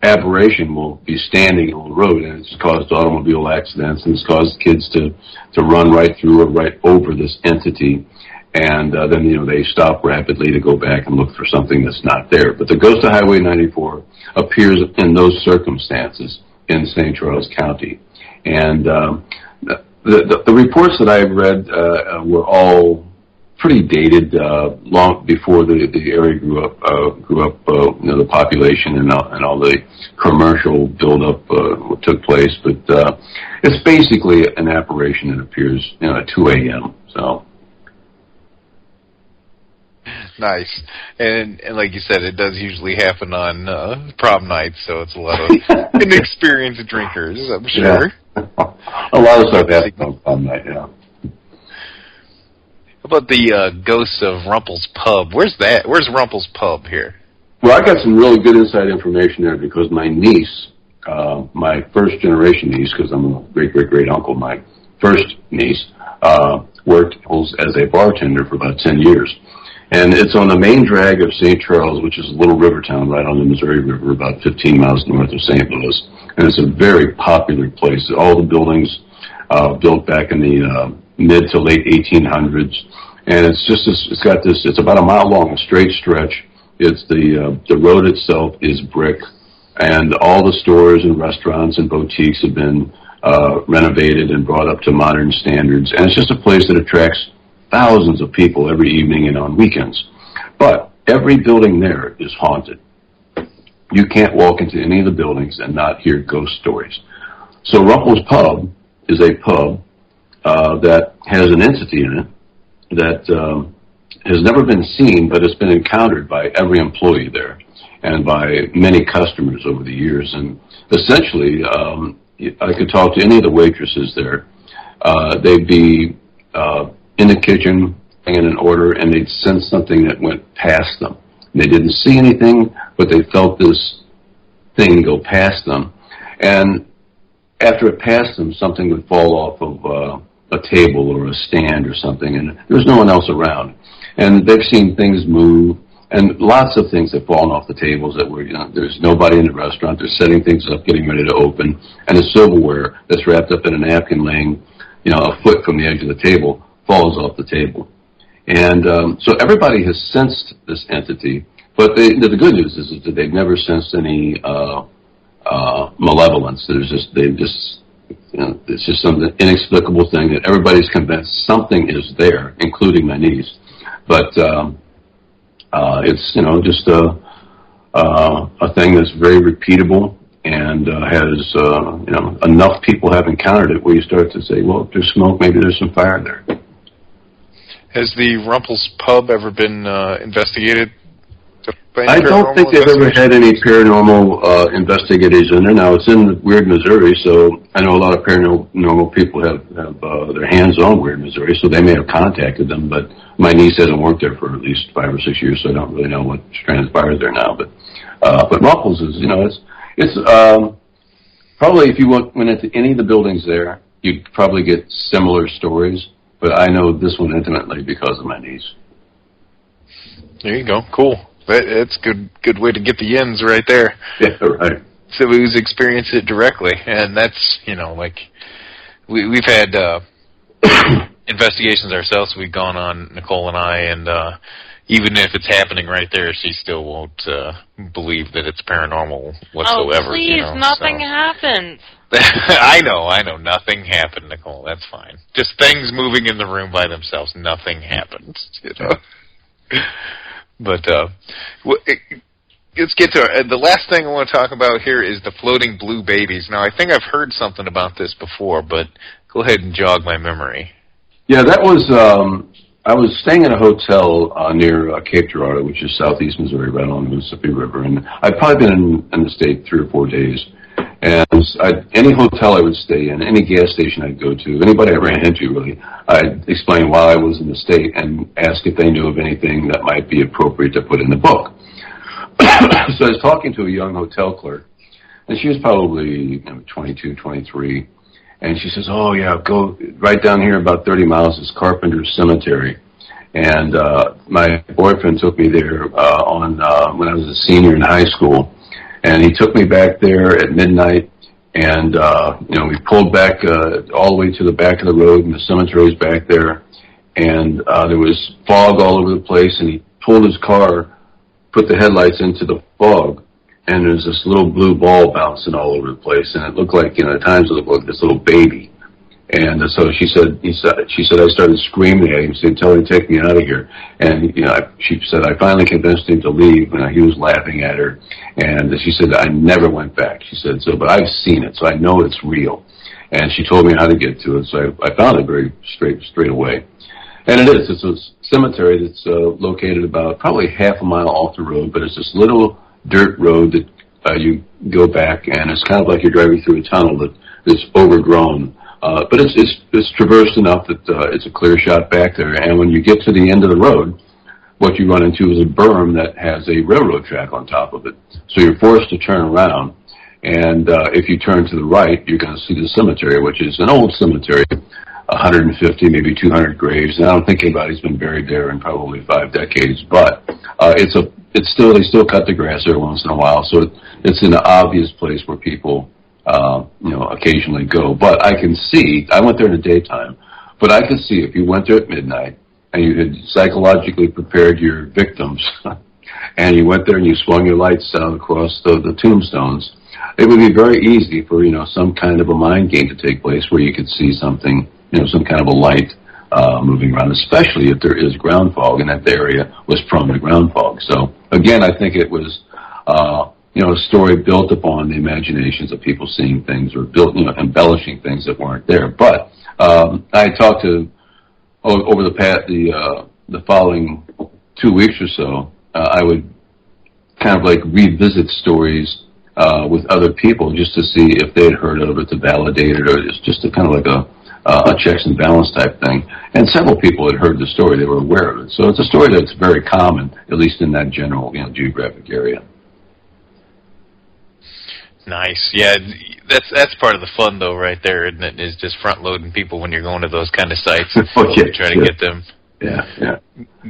S2: aberration will be standing on the road, and it's caused automobile accidents, and it's caused kids to run right through or right over this entity. And then, they stop rapidly to go back and look for something that's not there. But the ghost of Highway 94 appears in those circumstances in St. Charles County. And the reports that I've read were all pretty dated, long before the area grew up. The population and all the commercial buildup took place. But it's basically an apparition that appears, at 2 a.m. So.
S1: Nice. And like you said, it does usually happen on prom nights, so it's a lot of inexperienced drinkers, I'm sure.
S2: Yeah. A lot of stuff happens on prom night, yeah.
S1: How about the ghosts of Rumpel's Pub? Where's that? Where's Rumpel's Pub here?
S2: Well, I got some really good inside information there because my niece, my first generation niece, because I'm a great-great-great uncle, my first niece, worked as a bartender for about 10 years. And it's on the main drag of St. Charles, which is a little river town right on the Missouri River, about 15 miles north of St. Louis. And it's a very popular place. All the buildings built back in the mid to late 1800s. And it's about a mile long, a straight stretch. It's the road itself is brick, and all the stores and restaurants and boutiques have been renovated and brought up to modern standards. And it's just a place that attracts thousands of people every evening and on weekends. But every building there is haunted. You can't walk into any of the buildings and not hear ghost stories. So Rumpel's Pub is a pub that has an entity in it that has never been seen, but it's been encountered by every employee there and by many customers over the years. And essentially, I could talk to any of the waitresses there. They'd be in the kitchen in an order, and they'd sense something that went past them. They didn't see anything, but they felt this thing go past them. And after it passed them, something would fall off of a table or a stand or something, and there was no one else around. And they've seen things move, and lots of things have fallen off the tables that were, there's nobody in the restaurant. They're setting things up, getting ready to open, and the silverware that's wrapped up in a napkin laying, a foot from the edge of the table falls off the table. And so everybody has sensed this entity, but the good news is that they've never sensed any malevolence. It's just some inexplicable thing that everybody's convinced something is there, including my niece. But it's just a thing that's very repeatable and has enough people have encountered it where you start to say, well, if there's smoke, maybe there's some fire there.
S1: Has the Rumpel's Pub ever been investigated?
S2: I don't think they've ever had any paranormal investigators in there. Now, it's in Weird, Missouri, so I know a lot of paranormal people have their hands on Weird, Missouri, so they may have contacted them, but my niece hasn't worked there for at least 5 or 6 years, so I don't really know what transpires there now. But Rumpel's is, it's probably if you went into any of the buildings there, you'd probably get similar stories, but I know this one intimately because of my niece.
S1: There you go. Cool. That's good way to get the ends right there.
S2: Yeah, right.
S1: So who's experienced it directly, and that's we've had investigations ourselves. We've gone on, Nicole and I, and even if it's happening right there, she still won't believe that it's paranormal whatsoever.
S3: Oh, please, nothing happened.
S1: I know, nothing happened, Nicole. That's fine. Just things moving in the room by themselves. Nothing happened. But let's get to it. The last thing I want to talk about here is the floating blue babies. Now, I think I've heard something about this before, but go ahead and jog my memory.
S2: Yeah, that was, I was staying in a hotel near Cape Girardeau, which is southeast Missouri, right along the Mississippi River, and I'd probably been in the state 3 or 4 days. And any hotel I would stay in, any gas station I'd go to, anybody I ran into, really, I'd explain why I was in the state and ask if they knew of anything that might be appropriate to put in the book. So I was talking to a young hotel clerk, and she was probably 22, 23, and she says, oh, yeah, go right down here about 30 miles is Carpenter's Cemetery. And my boyfriend took me there when I was a senior in high school. And he took me back there at midnight, and, we pulled back all the way to the back of the road, and the cemetery's back there, and there was fog all over the place, and he pulled his car, put the headlights into the fog, and there's this little blue ball bouncing all over the place, and it looked like, at times it looked like this little baby. And so she said, I started screaming at him, saying, tell him to take me out of here. And, she said, I finally convinced him to leave, and he was laughing at her. And she said, I never went back. She said, but I've seen it, so I know it's real. And she told me how to get to it, so I found it very straight away. And it is. It's a cemetery that's located about probably half a mile off the road, but it's this little dirt road that you go back, and it's kind of like you're driving through a tunnel that's overgrown. But it's traversed enough that it's a clear shot back there. And when you get to the end of the road, what you run into is a berm that has a railroad track on top of it. So you're forced to turn around. And if you turn to the right, you're going to see the cemetery, which is an old cemetery. 150, maybe 200 graves. And I don't think anybody's been buried there in probably 5 decades. But they still cut the grass there once in a while, so it's an obvious place where people occasionally go. But I can see, I went there in the daytime, but I could see if you went there at midnight and you had psychologically prepared your victims and you went there and you swung your lights down across the tombstones, it would be very easy for, some kind of a mind game to take place where you could see something, some kind of a light moving around, especially if there is ground fog, and that the area was prone to ground fog. So, again, I think it was, a story built upon the imaginations of people seeing things or embellishing things that weren't there. But I talked to, over the following 2 weeks or so, I would kind of like revisit stories with other people just to see if they had heard of it, to validate it, or just to kind of like a checks and balance type thing. And several people had heard the story; they were aware of it. So it's a story that's very common, at least in that general geographic area.
S1: Nice. Yeah, that's part of the fun, though, right there, isn't it? Is just front-loading people when you're going to those kind of sites. Try to get them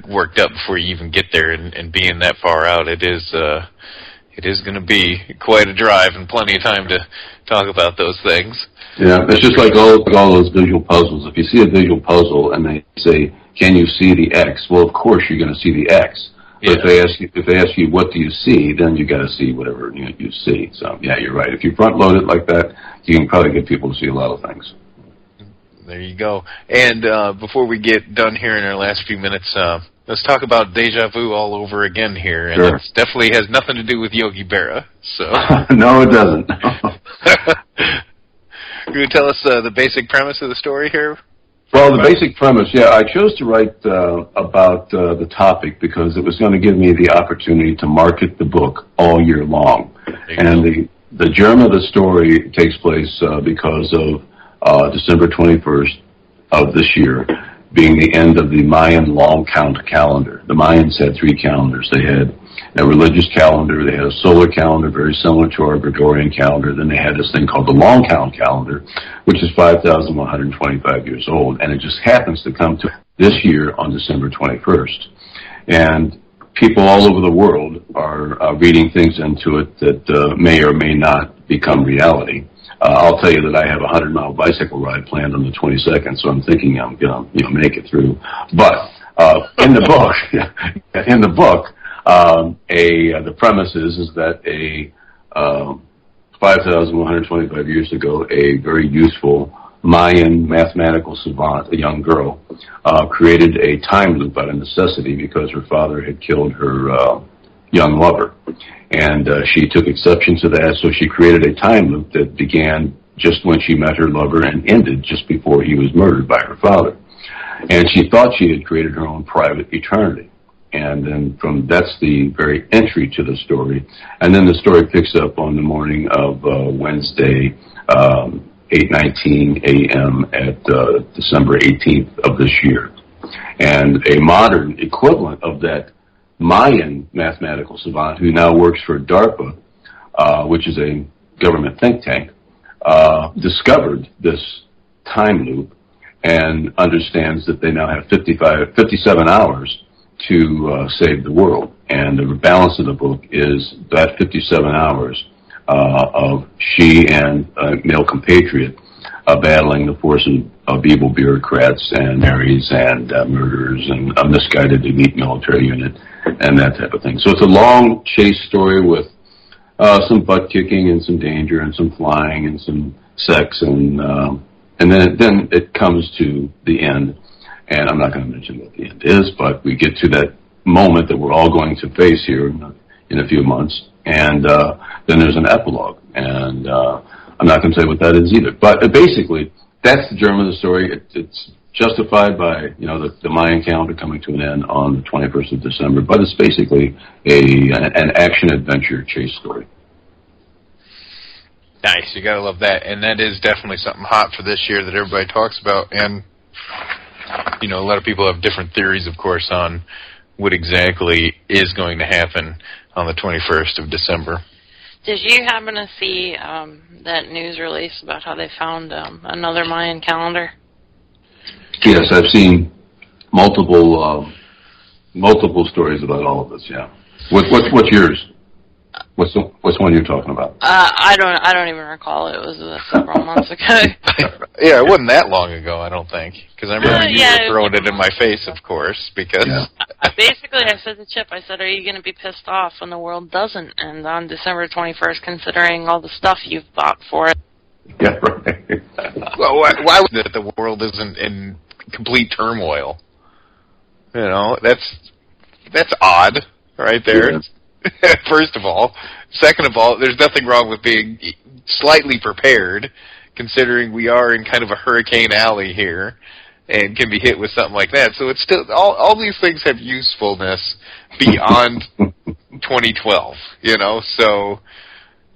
S1: worked up before you even get there, and being that far out, it is going to be quite a drive and plenty of time to talk about those things.
S2: Yeah, it's just like all those visual puzzles. If you see a visual puzzle and they say, "Can you see the X?" Well, of course you're going to see the X. But if they ask you what do you see, then you got to see whatever you see. So yeah, you're right. If you front load it like that, you can probably get people to see a lot of things.
S1: There you go. And before we get done here in our last few minutes, let's talk about deja vu all over again here. And it definitely has nothing to do with Yogi Berra. So
S2: no, it doesn't.
S1: Can you tell us the basic premise of the story here?
S2: Well, the basic premise, I chose to write about the topic because it was going to give me the opportunity to market the book all year long. And the germ of the story takes place because of December 21st of this year being the end of the Mayan long count calendar. The Mayans had 3 calendars. They had a religious calendar, they had a solar calendar very similar to our Gregorian calendar, then they had this thing called the long count calendar, which is 5,125 years old, and it just happens to come to this year on December 21st. And people all over the world are reading things into it that may or may not become reality. I'll tell you that I have a 100-mile bicycle ride planned on the 22nd, so I'm thinking I'm going to make it through. But in the book, the premise is that 5,125 years ago, a very youthful Mayan mathematical savant, a young girl, created a time loop out of necessity because her father had killed her young lover. And she took exception to that, so she created a time loop that began just when she met her lover and ended just before he was murdered by her father. And she thought she had created her own private eternity. And then that's the very entry to the story. And then the story picks up on the morning of Wednesday, 8:19 a.m. at December 18th of this year. And a modern equivalent of that Mayan mathematical savant who now works for DARPA, which is a government think tank, discovered this time loop and understands that they now have 57 hours to save the world. And the balance of the book is that 57 hours of she and a male compatriot battling the forces of evil bureaucrats and Marys and murderers and a misguided elite military unit and that type of thing. So it's a long chase story with some butt kicking and some danger and some flying and some sex and then it comes to the end. And I'm not going to mention what the end is, but we get to that moment that we're all going to face here in a few months. And then there's an epilogue. And I'm not going to say what that is either. But basically, that's the germ of the story. It's justified by, the Mayan calendar coming to an end on the 21st of December. But it's basically an action-adventure chase story.
S1: Nice. You got to love that. And that is definitely something hot for this year that everybody talks about. And a lot of people have different theories, of course, on what exactly is going to happen on the 21st of December.
S3: Did you happen to see that news release about how they found another Mayan calendar?
S2: Yes, I've seen multiple stories about all of this. Yeah. What's yours? What's one you're talking about?
S3: I don't even recall. It was several months ago.
S1: Yeah, it wasn't that long ago, I don't think, because I remember you were throwing it in my face, of course, because...
S2: Yeah.
S3: Basically, I said to Chip, I said, are you going to be pissed off when the world doesn't end on December 21st, considering all the stuff you've bought for it?
S2: Yeah, right.
S1: Well, why would it the world isn't in complete turmoil? You know, that's odd, right there.
S2: Yeah.
S1: First of all. Second of all, there's nothing wrong with being slightly prepared, considering we are in kind of a hurricane alley here and can be hit with something like that. So it's still, all these things have usefulness beyond 2012, you know? So,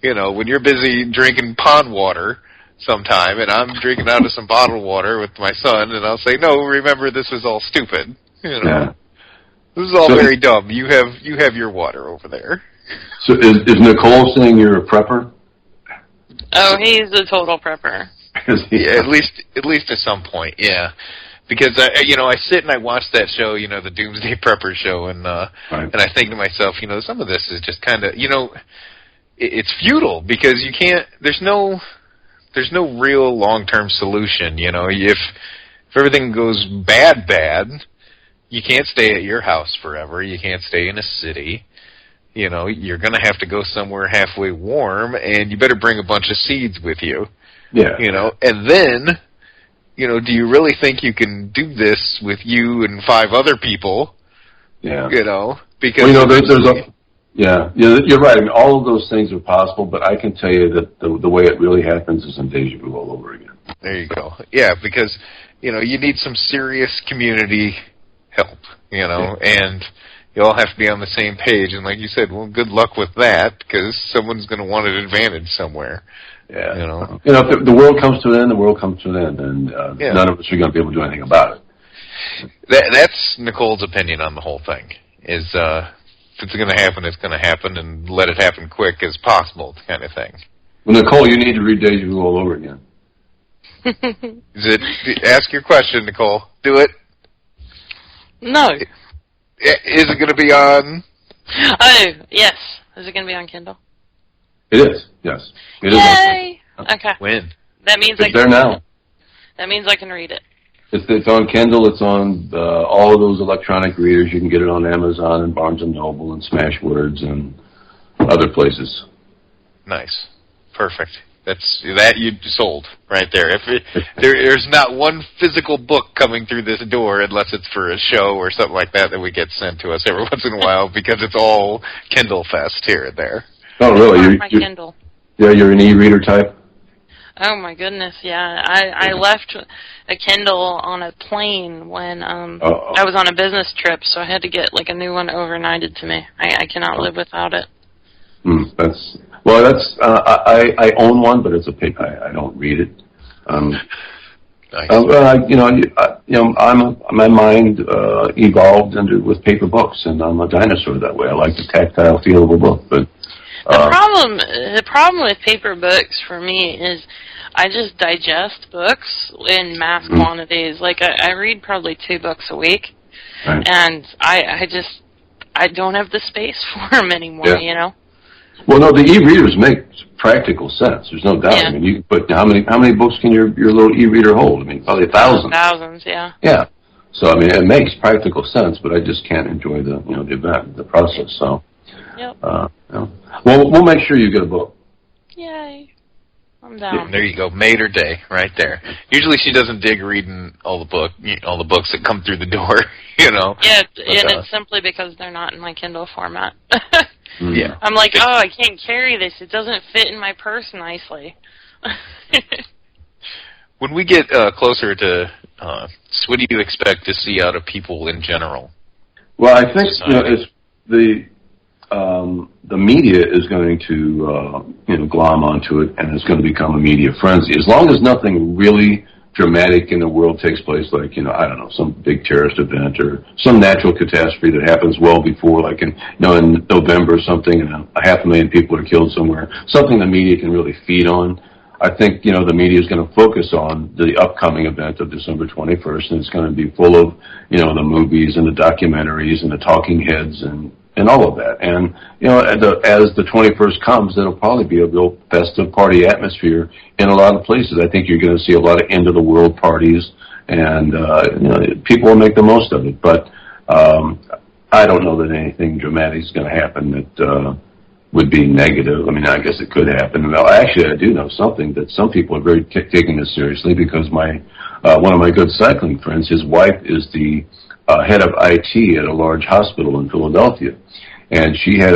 S1: you know, when you're busy drinking pond water sometime and I'm drinking out of some bottled water with my son, and I'll say, no, remember, this was all stupid, you know? Yeah. This is all very dumb. You have your water over there.
S2: So is Nicole saying you're a prepper?
S3: Oh, he's a total prepper.
S1: Yeah, at least to some point, yeah. Because I sit and I watch that show, you know, the Doomsday Prepper show, and right. And I think to myself, you know, some of this is just kind of, you know, it's futile because you can't. There's no real long-term solution. You know, if everything goes bad. You can't stay at your house forever. You can't stay in a city. You know, you're going to have to go somewhere halfway warm, and you better bring a bunch of seeds with you.
S2: Yeah.
S1: You know, and then, you know, do you really think you can do this with you and 5 other people?
S2: Yeah.
S1: You know, because...
S2: Well, you know, yeah, you're right. I mean, all of those things are possible, but I can tell you that the way it really happens is in deja vu all over again.
S1: There you go. Yeah, because, you know, you need some serious community help, you know, and you all have to be on the same page. And like you said, well, good luck with that, because someone's going to want an advantage somewhere.
S2: Yeah.
S1: You know,
S2: if the world comes to an end, the world comes to an end, and none of us are going to be able to do anything about it.
S1: That's Nicole's opinion on the whole thing, is if it's going to happen, it's going to happen, and let it happen quick as possible, kind of thing.
S2: Well, Nicole, you need to read Deja Vu all over again.
S1: Ask your question, Nicole. Do it.
S3: No.
S1: Is it going to be on?
S3: Oh, yes. Is it going to be on Kindle?
S2: It is, yes. It
S3: Yay!
S2: Is
S3: okay.
S1: When?
S3: That means
S2: it's there now.
S3: That means I can read it.
S2: It's on Kindle. It's on all of those electronic readers. You can get it on Amazon and Barnes & Noble and Smashwords and other places.
S1: Nice. Perfect. That you sold right there. There's not one physical book coming through this door unless it's for a show or something like that we get sent to us every once in a while, because it's all Kindle fest here and there.
S2: Oh, really?
S3: My Kindle.
S2: Yeah, you're an e-reader type?
S3: Oh my goodness, yeah. I left a Kindle on a plane when I was on a business trip, so I had to get like a new one overnighted to me. I cannot live without it.
S2: I own one, but it's a paper. I don't read it.
S1: Nice.
S2: My mind evolved with paper books, and I'm a dinosaur that way. I like the tactile feel of a book, but
S3: the problem with paper books for me is I just digest books in mass quantities. Like I read probably 2 books a week,
S2: right.
S3: And I don't have the space for them anymore.
S2: Yeah.
S3: You know.
S2: Well, no, the e-readers make practical sense. There's no doubt.
S3: Yeah.
S2: I mean, you can put how many books can your little e-reader hold? I mean, probably thousands.
S3: Thousands, yeah.
S2: Yeah. So I mean, it makes practical sense, but I just can't enjoy the event, the process. So.
S3: Yep.
S2: Well, we'll make sure you get a book.
S3: Yay. I'm down.
S1: There you go. Made her day right there. Usually she doesn't dig reading all the books that come through the door, you know.
S3: Yeah, and it's simply because they're not in my Kindle format.
S1: Yeah.
S3: I'm like, I can't carry this. It doesn't fit in my purse nicely.
S1: When we get closer to, what do you expect to see out of people in general?
S2: Well, I think it's the media is going to glom onto it, and it's going to become a media frenzy. As long as nothing really dramatic in the world takes place, like I don't know, some big terrorist event or some natural catastrophe that happens well before, like in November or something, and 500,000 people are killed somewhere. Something the media can really feed on. I think, the media is going to focus on the upcoming event of December 21st, and it's going to be full of, the movies and the documentaries and the talking heads and all of that. And, as the 21st comes, it'll probably be a real festive party atmosphere in a lot of places. I think you're going to see a lot of end-of-the-world parties, and, people will make the most of it. But I don't know that anything dramatic is going to happen that would be negative. I mean, I guess it could happen. Well, actually, I do know something that some people are very taking this seriously, because one of my good cycling friends, his wife is the head of IT at a large hospital in Philadelphia. And she had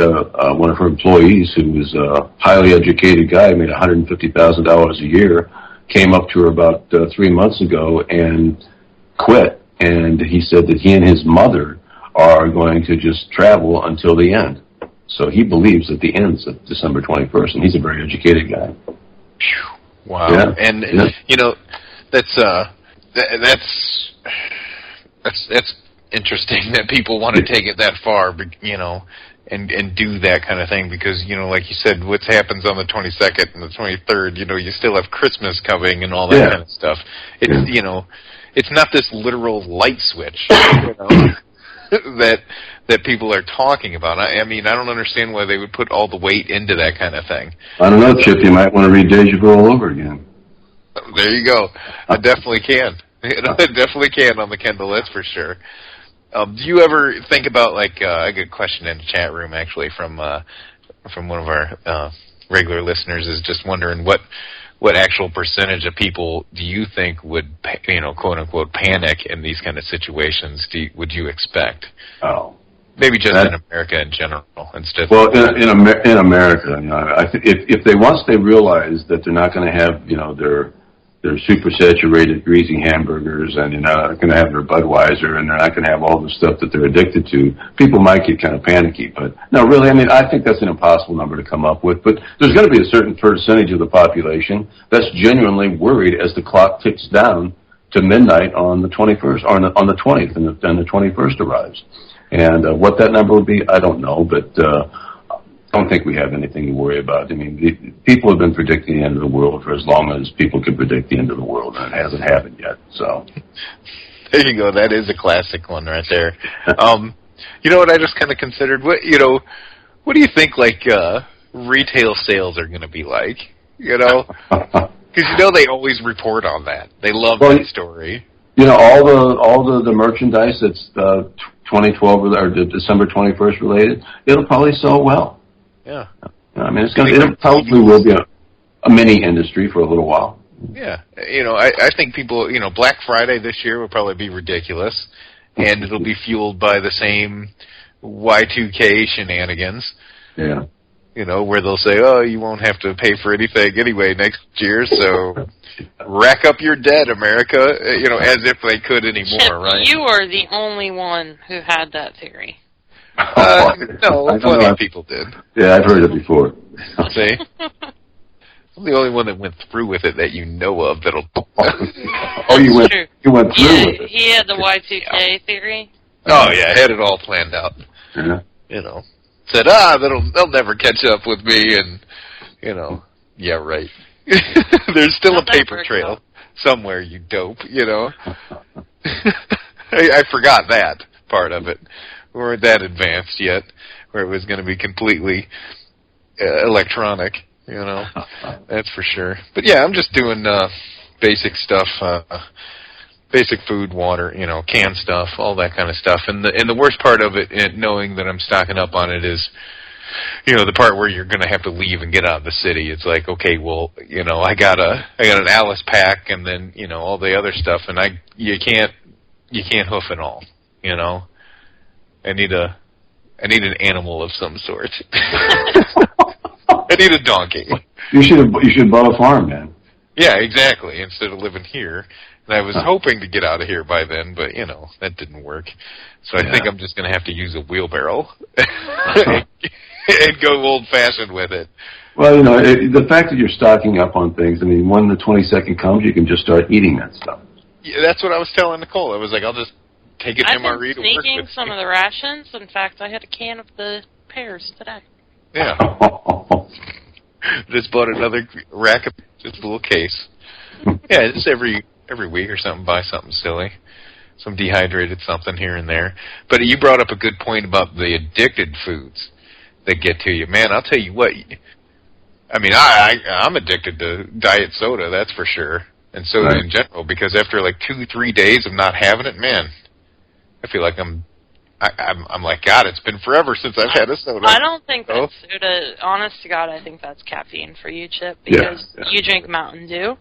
S2: one of her employees who was a highly educated guy, made $150,000 a year, came up to her about 3 months ago and quit. And he said that he and his mother are going to just travel until the end. So he believes that the end's of December 21st, and he's a very educated guy.
S1: Wow.
S2: Yeah.
S1: And, that's interesting that people want to take it that far, and do that kind of thing, because, like you said, what happens on the 22nd and the 23rd, you still have Christmas coming and all that kind of stuff. It's, it's not this literal light switch, that people are talking about. I mean, I don't understand why they would put all the weight into that kind of thing.
S2: I don't know, Chip. You might want to read Deja Vu all over again.
S1: There you go. I definitely can. I definitely can on the Kindle, that's for sure. Do you ever think about, a good question in the chat room, actually, from one of our regular listeners, is just wondering what actual percentage of people do you think would, quote unquote, panic in these kind of situations? Would you expect?
S2: Oh,
S1: maybe just in America in general instead.
S2: Well, in America, if once they realize that they're not going to have their super saturated greasy hamburgers, and they're not going to have their Budweiser, and they're not going to have all the stuff that they're addicted to, people might get kind of panicky. But no, really, I think that's an impossible number to come up with. But there's going to be a certain percentage of the population that's genuinely worried as the clock ticks down to midnight on the 21st, or on the 20th, and the 21st arrives. And what that number would be, I don't know, but I don't think we have anything to worry about. I mean, people have been predicting the end of the world for as long as people can predict the end of the world, and it hasn't happened yet. So
S1: there you go. That is a classic one right there. You know what I just kind of considered? What do you think retail sales are going to be like? Because they always report on that. They love that story.
S2: All the merchandise that's 2012 or December 21st related, it'll probably sell well.
S1: Yeah.
S2: I mean, it probably will be a mini industry for a little while.
S1: Yeah. I think people, Black Friday this year will probably be ridiculous, and it'll be fueled by the same Y2K shenanigans.
S2: Yeah.
S1: Where they'll say, oh, you won't have to pay for anything anyway next year, so rack up your debt, America, as if they could anymore,
S3: Chip,
S1: right?
S3: You are the only one who had that theory.
S1: No, plenty of people did.
S2: Yeah, I've heard it before.
S1: See? I'm the only one that went through with it that you know of that'll...
S2: Oh, you went through with it.
S3: He had the Y2K theory.
S1: Oh, yeah, I had it all planned out.
S2: Yeah.
S1: Said, they'll never catch up with me, and, yeah, right. There's still a paper trail somewhere, you dope, I forgot that part of it. We weren't that advanced yet, where it was going to be completely electronic, that's for sure. But yeah, I'm just doing basic stuff, basic food, water, canned stuff, all that kind of stuff. And the worst part of it, knowing that I'm stocking up on it, is, the part where you're going to have to leave and get out of the city. It's like, okay, well, I got an Alice pack, and then all the other stuff, and you can't hoof it all, I need an animal of some sort. I need a donkey.
S2: You should have bought a farm, man.
S1: Yeah, exactly. Instead of living here, and I was hoping to get out of here by then, but that didn't work. So I think I'm just going to have to use a wheelbarrow and go old-fashioned with it.
S2: Well, the fact that you're stocking up on things, when the 22nd comes, you can just start eating that stuff.
S1: Yeah, that's what I was telling Nicole. I was like, I'll just take an MRE to work with.
S3: I've been sneaking some of the rations. In fact, I had a can of the pears today.
S1: Yeah. Just bought another rack of just a little case. Yeah, just every week or something, buy something silly. Some dehydrated something here and there. But you brought up a good point about the addicted foods that get to you. Man, I'll tell you what. I mean, I'm addicted to diet soda, that's for sure, and soda in general, because after like 2-3 days of not having it, man, I feel like I'm like, God, it's been forever since I've had a soda.
S3: I don't think that's soda. Honest to God, I think that's caffeine for you, Chip, because you drink Mountain Dew.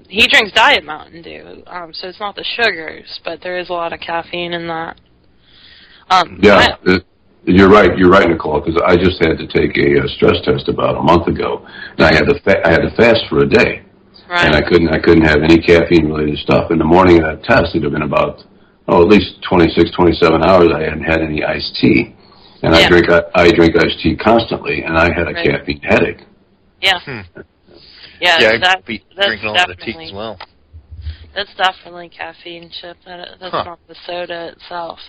S3: He drinks Diet Mountain Dew, so it's not the sugars, but there is a lot of caffeine in that.
S2: You're right. You're right, Nicole, because I just had to take a stress test about a month ago, and I had to fast for a day, and I couldn't have any caffeine-related stuff. In the morning of that test, it'd have been about at least 26, 27 hours. I hadn't had any iced tea, and I drink iced tea constantly, and I had a caffeine headache.
S3: Yeah.
S1: Yeah,
S3: that's
S1: drinking all the tea as well.
S3: That's definitely caffeine, Chip. That's not the soda itself.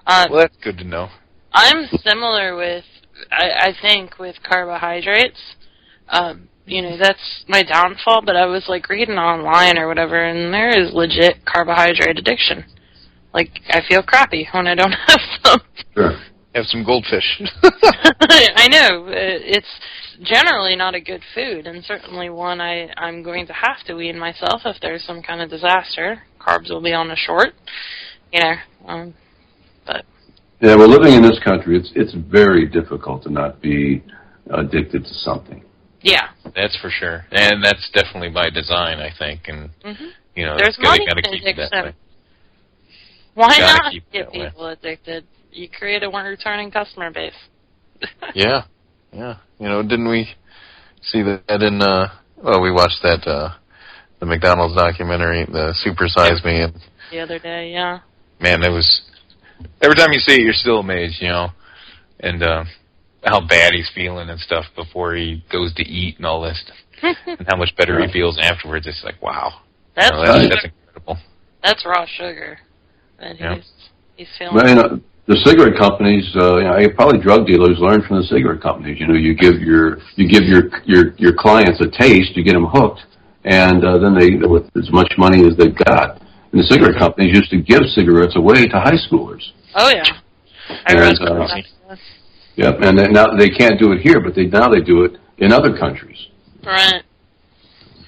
S1: Well, that's good to know.
S3: I'm similar with, I think, with carbohydrates. That's my downfall, but I was, like, reading online or whatever, and there is legit carbohydrate addiction. Like, I feel crappy when I don't have some.
S2: Sure.
S1: Have some goldfish.
S3: I know. It's generally not a good food, and certainly one I'm going to have to wean myself if there's some kind of disaster. Carbs will be on the short, but...
S2: Yeah, well, living in this country, it's very difficult to not be addicted to something.
S3: Yeah.
S1: That's for sure. And that's definitely by design, I think, and,
S3: there's money
S1: gotta
S3: in
S1: keep it that way.
S3: Why not get people addicted? You create a returning customer base.
S1: Yeah. Didn't we see that in, we watched that, the McDonald's documentary, the Super Size Me. And,
S3: the other day, yeah.
S1: Man, it was, every time you see it, you're still amazed, and how bad he's feeling and stuff before he goes to eat and all this stuff. And how much better he feels afterwards. It's like, wow. That's incredible.
S3: That's raw sugar. And he's feeling.
S2: Well, the cigarette companies, probably drug dealers learn from the cigarette companies. You give your clients a taste, you get them hooked, and then they, with as much money as they've got. And the cigarette companies used to give cigarettes away to high schoolers.
S3: Oh yeah,
S2: and now they can't do it here, but now they do it in other countries.
S3: Right.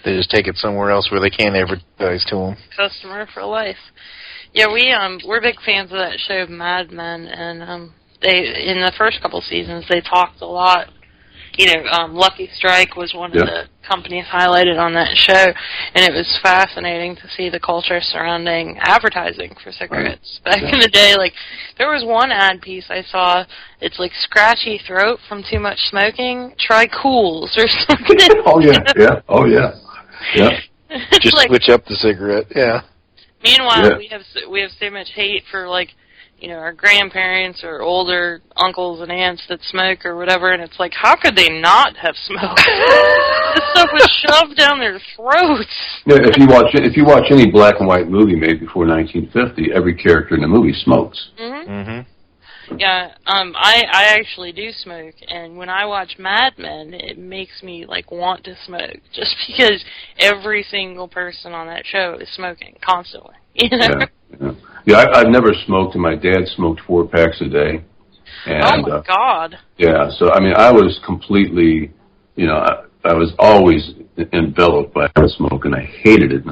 S1: They just take it somewhere else where they can't advertise to them.
S3: Customer for life. Yeah, we're big fans of that show, Mad Men, and they in the first couple seasons they talked a lot. Lucky Strike was one of the companies highlighted on that show, and it was fascinating to see the culture surrounding advertising for cigarettes. Back in the day, like, there was one ad piece I saw, it's like scratchy throat from too much smoking, try Cools or something.
S2: Oh yeah.
S1: Just like, switch up the cigarette,
S3: Meanwhile, we have so much hate for, like, our grandparents or older uncles and aunts that smoke or whatever, and it's like, how could they not have smoked? This stuff was shoved down their throats.
S2: Yeah, if you watch any black and white movie made before 1950, every character in the movie smokes.
S3: Yeah, I actually do smoke, and when I watch Mad Men, it makes me, like, want to smoke, just because every single person on that show is smoking constantly,
S2: Yeah, I've never smoked, and my dad smoked 4 packs a day. And,
S3: oh, my God.
S2: Yeah, so, I mean, I was completely, I was always enveloped by smoke, and I hated it.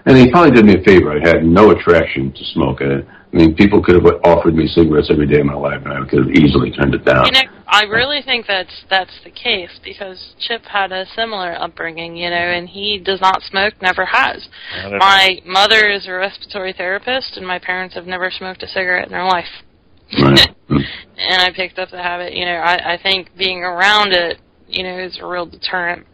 S2: And he probably did me a favor. I had no attraction to smoke. I mean, people could have offered me cigarettes every day of my life, and I could have easily turned it down.
S3: I really think that's the case, because Chip had a similar upbringing, and he does not smoke, never has. My mother is a respiratory therapist, and my parents have never smoked a cigarette in their life.
S2: Right.
S3: And I picked up the habit. I think being around it, is a real deterrent.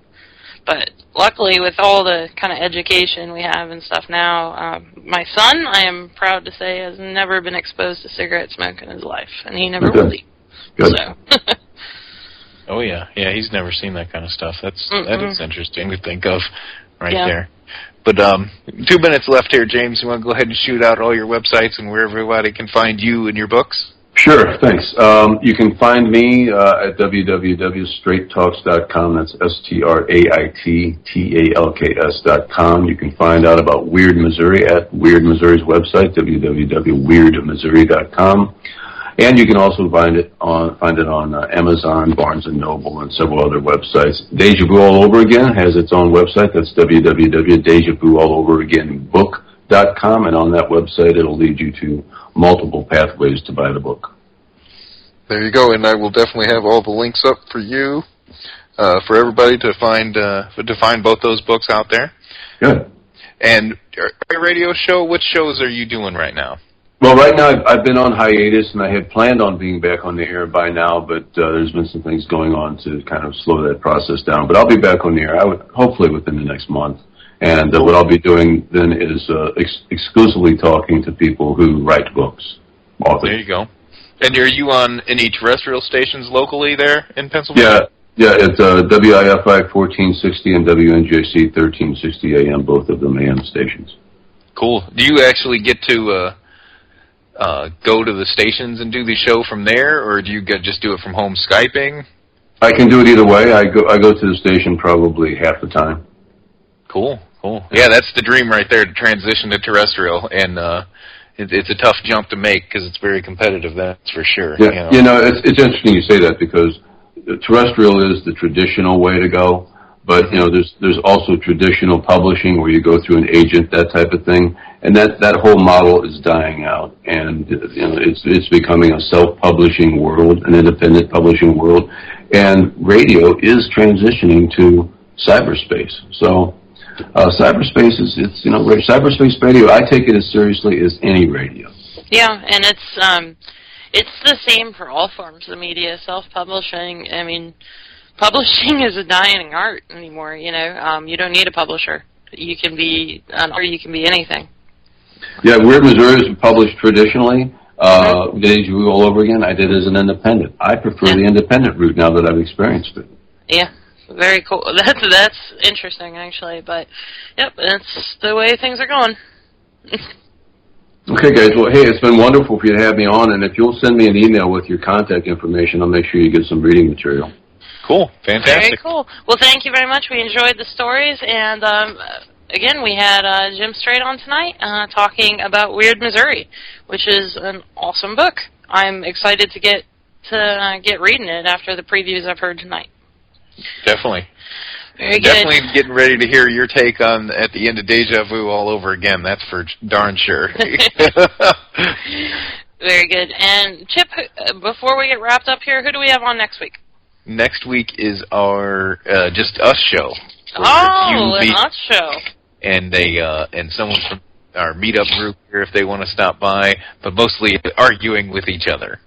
S3: But luckily, with all the kind of education we have and stuff now, my son, I am proud to say, has never been exposed to cigarette smoke in his life, and he never will be.
S2: Good.
S3: So.
S1: Oh yeah, he's never seen that kind of stuff. That is interesting to think of, there. But 2 minutes left here, James. You want to go ahead and shoot out all your websites and where everybody can find you and your books?
S2: Sure, thanks. You can find me at www.straighttalks.com. That's STRAITTALKS.com. You can find out about Weird Missouri at Weird Missouri's website, www.weirdmissouri.com. And you can also find it on Amazon, Barnes & Noble, and several other websites. Deja Vu All Over Again has its own website. That's www.dejavualloveragainbook.com. And on that website, it'll lead you to multiple pathways to buy the book.
S9: There you go, and I will definitely have all the links up for you, for everybody to find both those books out there.
S2: Good.
S1: And your radio show, which shows are you doing right now?
S2: Well, right now I've been on hiatus, and I had planned on being back on the air by now, but there's been some things going on to kind of slow that process down. But I'll be back on the air, hopefully within the next month. And what I'll be doing then is exclusively talking to people who write books. Authors.
S1: There you go. And are you on any terrestrial stations locally there in Pennsylvania?
S2: Yeah, it's WIFI 1460 and WNJC 1360 AM, both of them AM stations.
S1: Cool. Do you actually get to go to the stations and do the show from there, or do you just do it from home Skyping?
S2: I can do it either way. I go to the station probably half the time.
S1: Cool. Yeah, that's the dream right there, to transition to terrestrial, and it's a tough jump to make because it's very competitive, that's for sure.
S2: Yeah, it's interesting you say that, because terrestrial is the traditional way to go, but there's also traditional publishing where you go through an agent, that type of thing, and that whole model is dying out, and it's becoming a self-publishing world, an independent publishing world, and radio is transitioning to cyberspace. So cyberspace is cyberspace radio. I take it as seriously as any radio.
S3: Yeah, and it's the same for all forms of media. Self-publishing. I mean, publishing is a dying art anymore. You don't need a publisher. You can be you can be anything.
S2: Yeah, Weird Missouri is published traditionally. Deja Vu All Over Again, I did as an independent. I prefer the independent route now that I've experienced it.
S3: Yeah. Very cool. That's interesting, actually. But, yep, that's the way things are going.
S2: Okay, guys. Well, hey, it's been wonderful for you to have me on, and if you'll send me an email with your contact information, I'll make sure you get some reading material.
S1: Cool. Fantastic.
S3: Very cool. Well, thank you very much. We enjoyed the stories, and again, we had Jim Strait on tonight talking about Weird Missouri, which is an awesome book. I'm excited to get reading it after the previews I've heard tonight.
S1: Definitely.
S3: Very good.
S1: Definitely getting ready to hear your take on at the end of Deja Vu All Over Again. That's for darn sure.
S3: Very good. And Chip, before we get wrapped up here, who do we have on next week?
S1: Next week is our Just Us show.
S3: An Us show.
S1: And and someone from our meetup group here if they want to stop by, but mostly arguing with each other.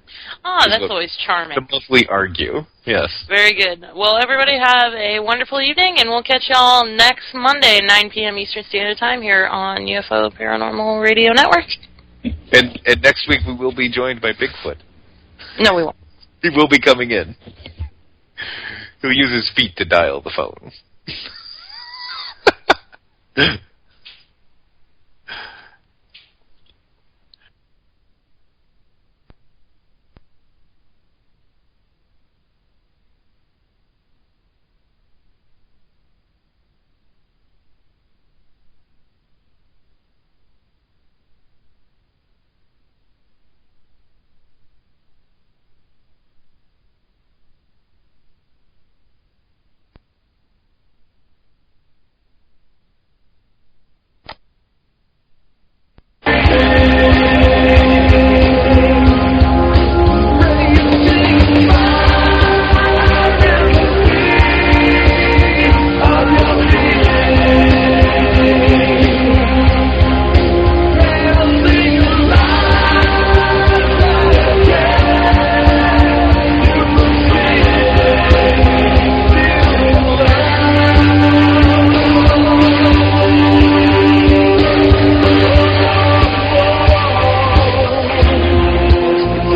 S3: That's always charming.
S1: To mostly argue, yes.
S3: Very good. Well, everybody have a wonderful evening, and we'll catch y'all next Monday, 9 p.m. Eastern Standard Time here on UFO Paranormal Radio Network.
S1: And next week we will be joined by Bigfoot.
S3: No, we won't.
S1: He will be coming in. Who uses feet to dial the phone.